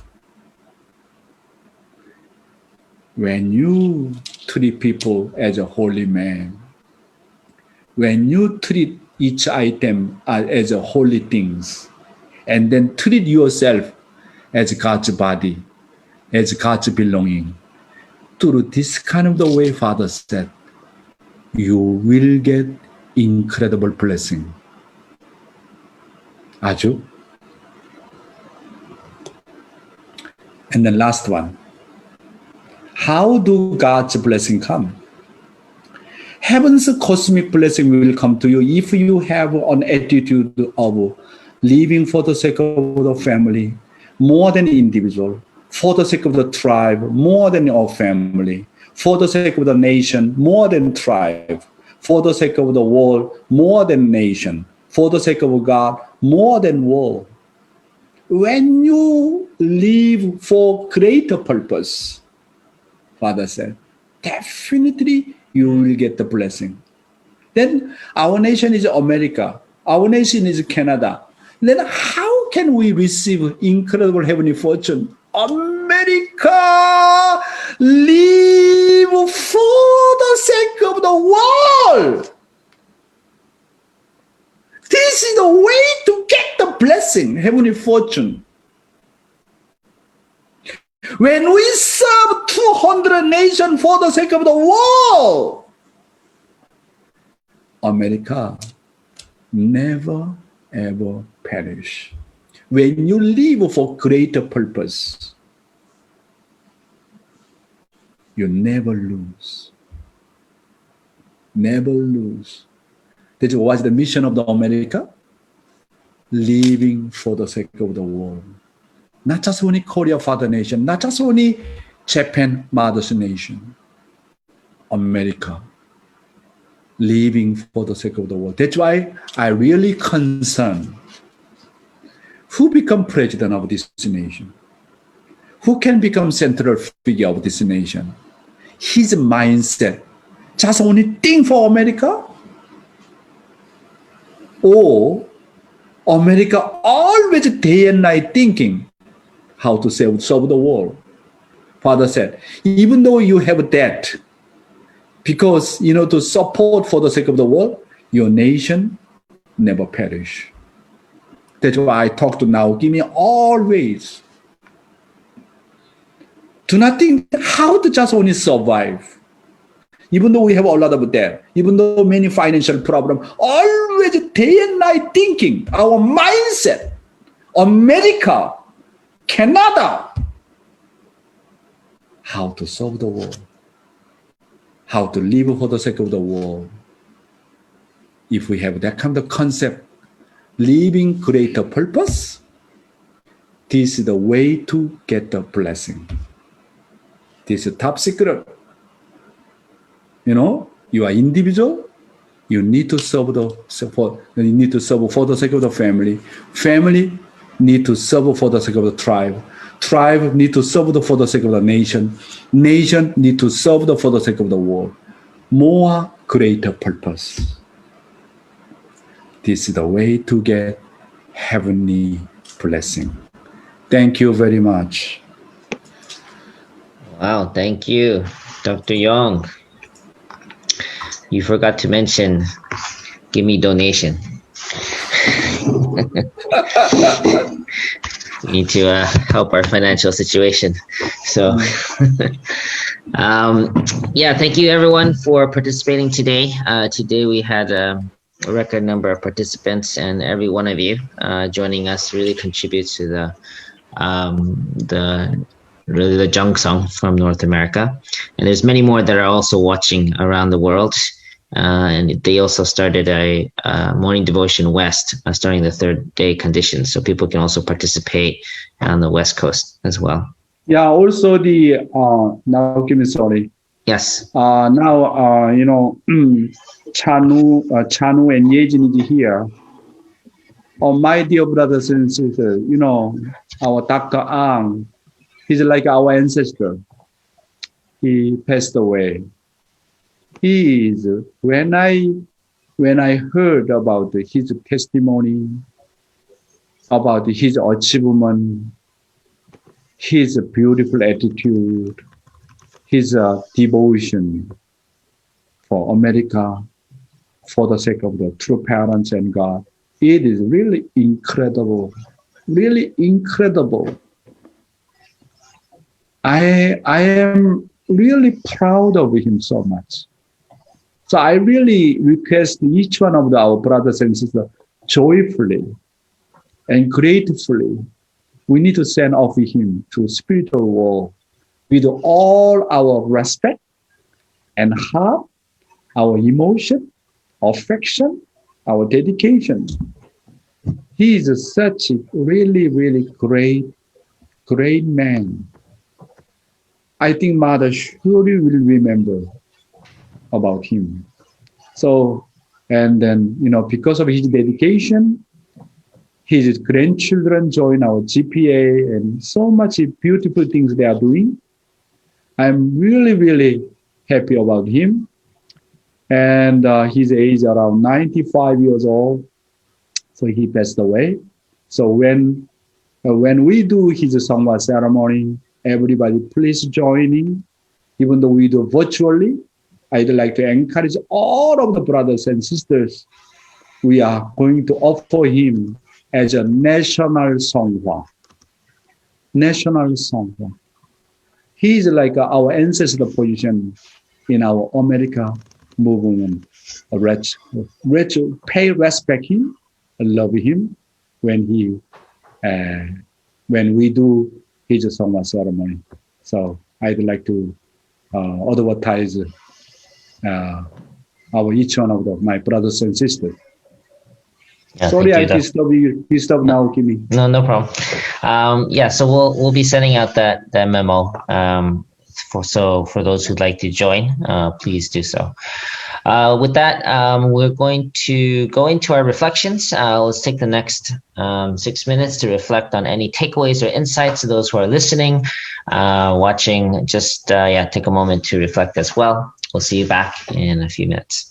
When you treat people as a holy man, when you treat each item as a holy things, and then treat yourself as God's body, as God's belonging, through this kind of the way, Father said, you will get incredible blessing. Aju. And the last one. How do God's blessing come? Heaven's cosmic blessing will come to you if you have an attitude of living for the sake of the family more than individual, for the sake of the tribe more than our family, for the sake of the nation more than tribe, for the sake of the world more than nation, for the sake of God more than world. When you live for greater purpose, Father said, definitely you will get the blessing. Then our nation is America. Our nation is Canada. Then how can we receive incredible heavenly fortune? America, live for the sake of the world. This is the way to get the blessing, heavenly fortune. When we serve 200 nations for the sake of the world, America never ever perish. When you live for greater purpose, you never lose. Never lose. That was the mission of the America, living for the sake of the world. Not just only Korea father nation, not just only Japan mother's nation, America, living for the sake of the world. That's why I really concerned who become president of this nation, who can become central figure of this nation. His mindset, just only think for America, or America always day and night thinking how to solve the world. Father said, even though you have debt, because to support for the sake of the world, your nation never perish. That's why I talk to now. Give me always. Do not think how to just only survive. Even though we have a lot of debt, even though many financial problems, always day and night thinking, our mindset, America, Canada, how to solve the world, how to live for the sake of the world. If we have that kind of concept, living greater purpose, this is the way to get the blessing. This is top secret. You are individual. You need to serve for the sake of the family. Family need to serve for the sake of the tribe. Tribe need to serve for the sake of the nation. Nation need to serve for the sake of the world. More greater purpose. This is the way to get heavenly blessing. Thank you very much. Wow, thank you, Dr. Yong. You forgot to mention, give me donation. We need to help our financial situation. So, thank you everyone for participating today. Today we had a record number of participants, and every one of you joining us really contributes to the Chung song from North America. And there's many more that are also watching around the world. And they also started a morning devotion west, starting the third day conditions, so people can also participate on the West Coast as well. Yeah, also now give me sorry. Yes. Now Chanu and Yejin is here. My dear brothers and sisters, our Dr. Ang, he's like our ancestor. He passed away. He is, when I heard about his testimony, about his achievement, his beautiful attitude, his devotion for America, for the sake of the true parents and God, it is really incredible, really incredible. I am really proud of him so much. So I really request each one of our brothers and sisters joyfully and gratefully, we need to send off him to spiritual world with all our respect and heart our emotion, affection, our dedication. He is such a really, really great man. I think mother surely will remember about him. So, and then, because of his dedication, his grandchildren join our GPA and so much beautiful things they are doing. I'm really, really happy about him. And his age around 95 years old. So he passed away. So when we do his Sangwa ceremony, everybody please join in. Even though we do virtually, I'd like to encourage all of the brothers and sisters. We are going to offer him as a national Sangwa. National Sangwa. He is like our ancestor position in our America movement. Pay respect him, love him when uh, when we do his Sangwa ceremony. So I'd like to advertise our each one of my brothers and sisters. Yeah, Sorry, thank I you. disturb now, Kimi. No problem. Yeah, so we'll be sending out that memo. For those who'd like to join, please do so. With that, we're going to go into our reflections. Let's take the next 6 minutes to reflect on any takeaways or insights to those who are listening, watching. Just take a moment to reflect as well. We'll see you back in a few minutes.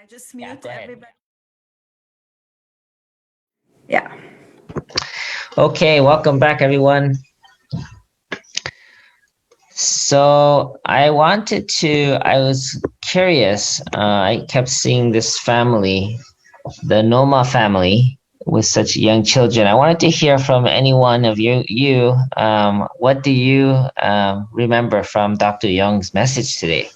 I just Yeah, mute go ahead. everybody. Yeah. Okay, welcome back, everyone. So I was curious. I kept seeing this family, the Noma family, with such young children. I wanted to hear from any one of you. What do you remember from Dr. Yong's message today?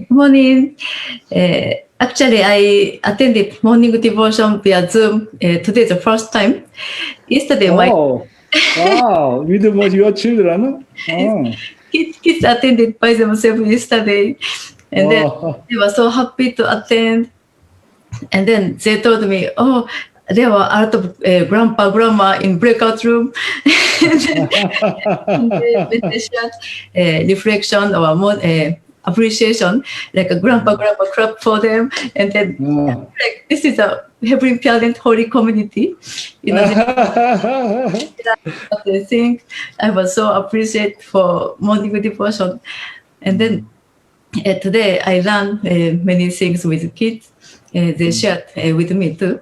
Morning. Actually, I attended morning devotion via Zoom. Today, the first time. Yesterday, my Oh, wow. With your children? Oh, kids attended by themselves yesterday. And then oh. they were so happy to attend. And then they told me, oh, there were a lot of grandpa, grandma in breakout room. And then meditation, reflection, or more appreciation, like a grandpa, grandpa clap for them. And then Oh. like this is a Heavenly Parent Holy Community. You know, what they think. I was so appreciate for morning devotion. And then today I learned many things with kids. They shared with me too.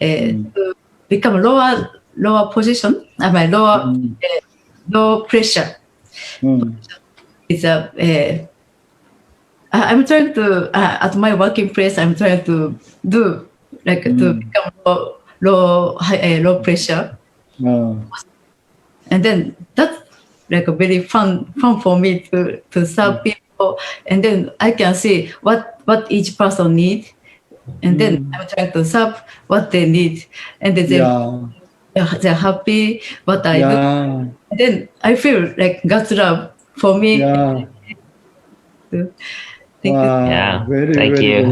To become lower position, low pressure. It's I'm trying to at my working place. I'm trying to do like to become low pressure, Oh. and then that's like a very fun for me to serve people, and then I can see what each person needs, and then I'm trying to serve what they need, and then they're happy what I do. Yeah. And then I feel like God's love for me. Yeah. Thank you. Wow. Yeah, Very, thank very you.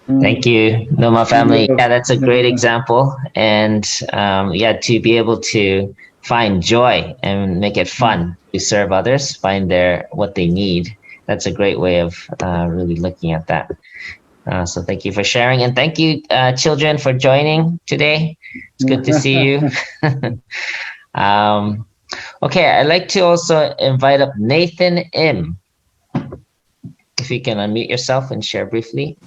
good. Thank you, Noma family. Yeah. Yeah, that's a great example. And yeah, to be able to find joy and make it fun to serve others, find what they need. That's a great way of really looking at that. So thank you for sharing, and thank you, children, for joining today. It's good to see you. Okay, I'd like to also invite up Nathan M. If you can unmute yourself and share briefly.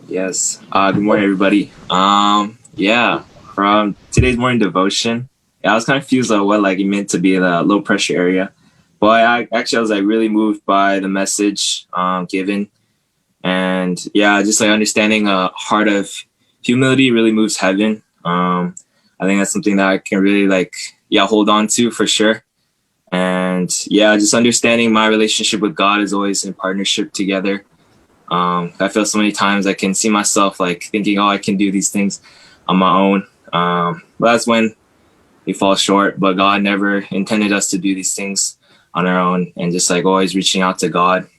Yes. Good morning, everybody. Yeah, from today's morning devotion, I was kind of confused on what it meant to be in a low pressure area, but I was really moved by the message given, and yeah, just understanding a heart of humility really moves heaven. I think that's something that I can really hold on to for sure. And yeah, just understanding my relationship with God is always in partnership together. I feel so many times I can see myself thinking, oh, I can do these things on my own. But that's when we fall short. But God never intended us to do these things on our own, and just always reaching out to God,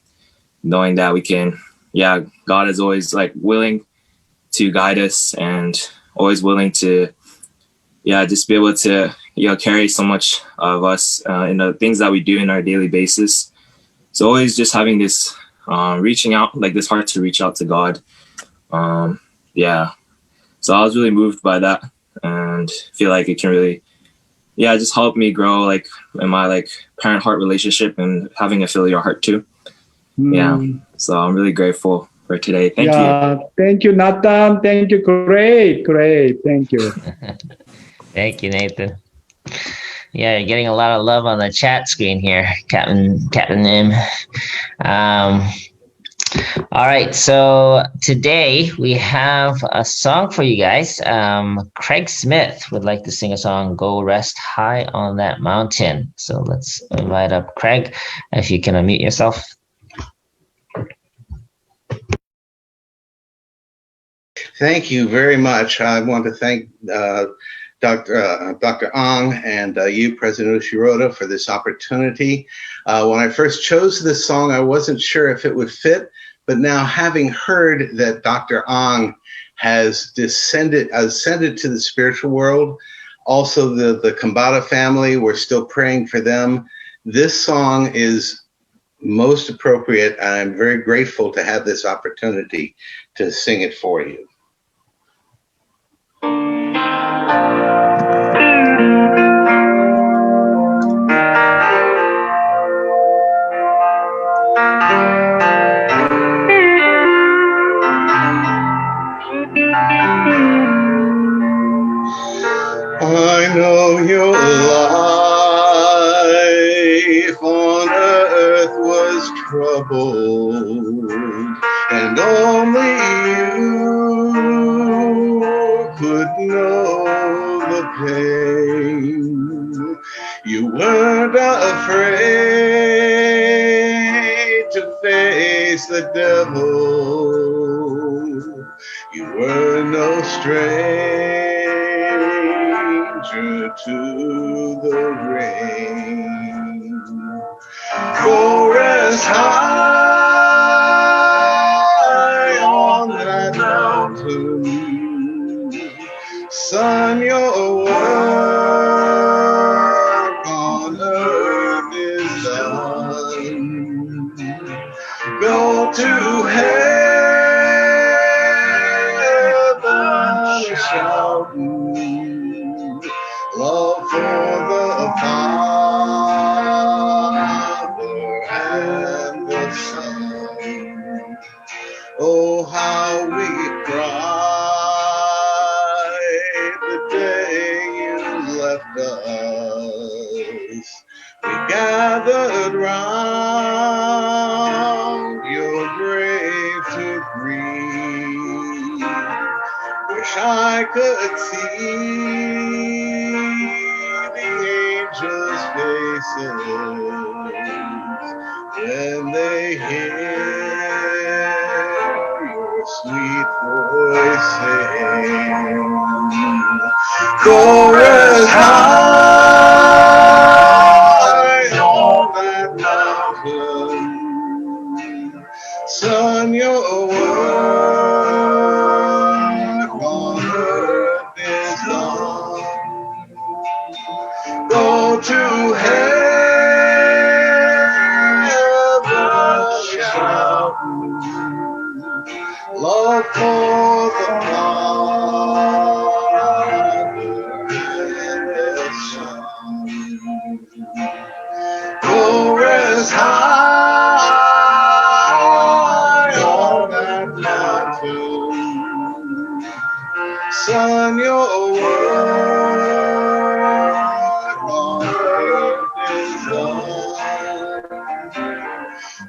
knowing that we can. Yeah, God is always willing to guide us and always willing to, just be able to carry so much of us in the things that we do in our daily basis. So always just having this. Reaching out, this heart to reach out to God. Yeah. So I was really moved by that, and feel like it can really, just help me grow in my parent heart relationship and having a filial heart too. Yeah. So I'm really grateful for today. Thank you. Thank you, Nathan. Thank you. Great. Thank you. Thank you, Nathan. Yeah, you're getting a lot of love on the chat screen here, Captain M. All right, so today we have a song for you guys. Craig Smith would like to sing a song, Go Rest High on That Mountain. So let's invite up Craig, if you can unmute yourself. Thank you very much. I want to thank Dr. Ong and you, President Ushiroda, for this opportunity. When I first chose this song, I wasn't sure if it would fit, but now having heard that Dr. Ong has ascended to the spiritual world, also the Kambata family, we're still praying for them. This song is most appropriate, and I'm very grateful to have this opportunity to sing it for you. I know your life on earth was troubled, and only you could know the pain. You weren't afraid to face the devil. You were no stranger to the rain. Go rest high on that mountain. Son, your work on earth is done. Go to heaven shouting love for the Father and the Son. Oh, how we cried the day you left us. We gathered round your grave to grieve. Wish I could see the angels' faces when they hear your sweet voice sing. Go rest high on that mountain. Son, your work on earth is done. Go to heaven shouting love for the Father and the Son. Go rest high on that mountain. Son, your work on earth is done.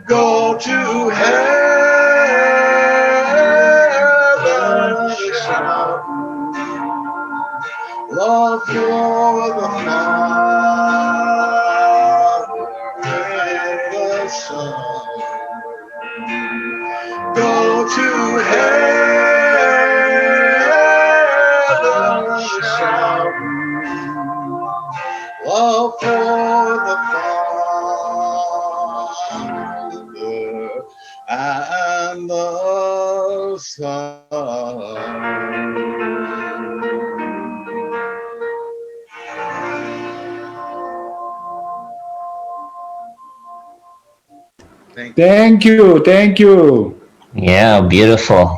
Go to heaven shouting love for the Father and the Son. Go to heaven shouting love for the Father and the Son. Thank you. Thank you. Yeah, beautiful.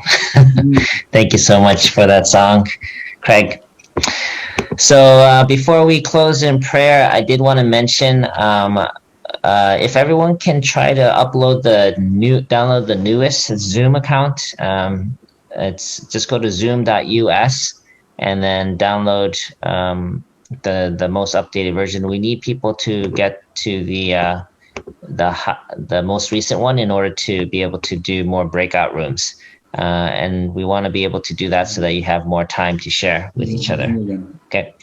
Thank you so much for that song, Craig. So before we close in prayer, I did want to mention if everyone can try to download the newest Zoom account. It's just go to zoom.us and then download the most updated version. We need people to get to the most recent one in order to be able to do more breakout rooms. And we want to be able to do that so that you have more time to share with each other. Okay.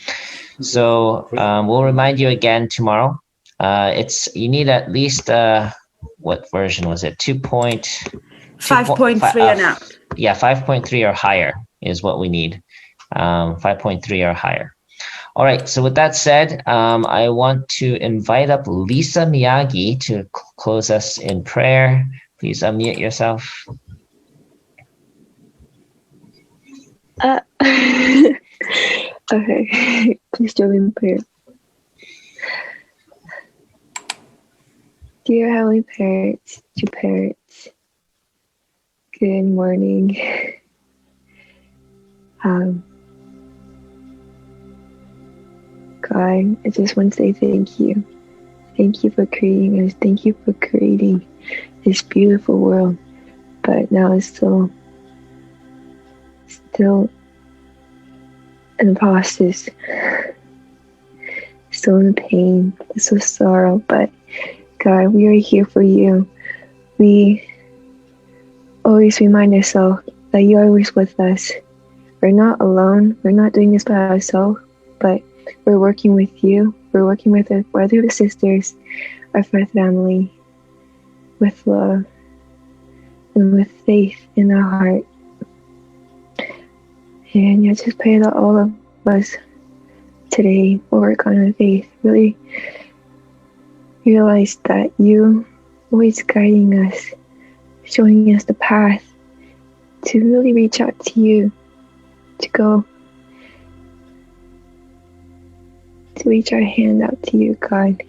So we'll remind you again tomorrow. You need at least what version was it? 5.3 and up. Yeah, 5.3 or higher is what we need. 5.3 or higher. All right. So with that said, I want to invite up Lisa Miyagi to close us in prayer. Please unmute yourself. Okay. Please join me in prayer. Dear Heavenly Parents, good morning. God, I just want to say thank you. Thank you for creating us. Thank you for creating this beautiful world. But now it's still in the process. still in pain, still sorrow. But God, we are here for you. We always remind ourselves that you're always with us. We're not alone. We're not doing this by ourselves, but we're working with you. We're working with our brothers and sisters, our family, with love and with faith in our heart. And I just pray that all of us today will work on our faith. Really realize that you always guiding us, showing us the path to really reach out to you, to go, to reach our hand out to you, God.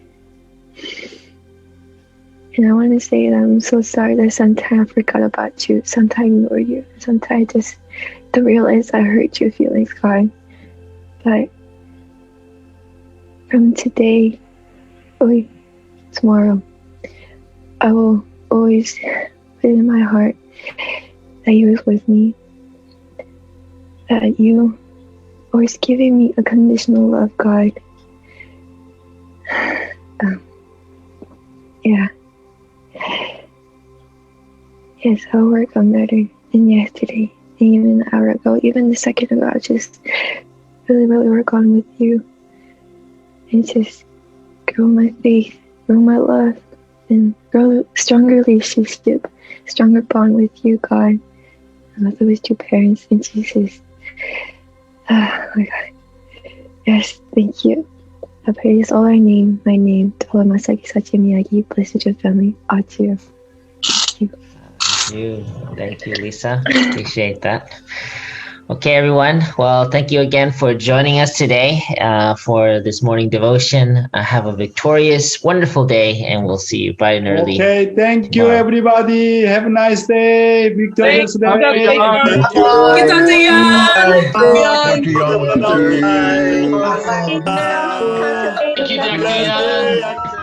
And I want to say that I'm so sorry that sometimes I forgot about you, sometimes I ignored you, sometimes I just don't realize I hurt your feelings, God. But from today, tomorrow, I will always put in my heart that you is with me, that you always giving me a conditional love, God. Yeah. Yes, I'll work on better than yesterday, and even an hour ago, even a second ago. I'll just really work on with you, and just grow my faith, grow my love, and grow a stronger relationship, stronger bond with you, God. I love those two parents in Jesus. Oh my God. Yes, thank you. I pray this all my name, to all of my Saki Sachi Miyagi, blessed your family, Achu. Thank you, Lisa. Appreciate that. Okay, everyone. Well, thank you again for joining us today for this morning devotion. Have a victorious, wonderful day, and we'll see you bright and early. Okay, thank you, tomorrow. everybody. Have a nice day. Victorious day. Kita Bye. Conservation.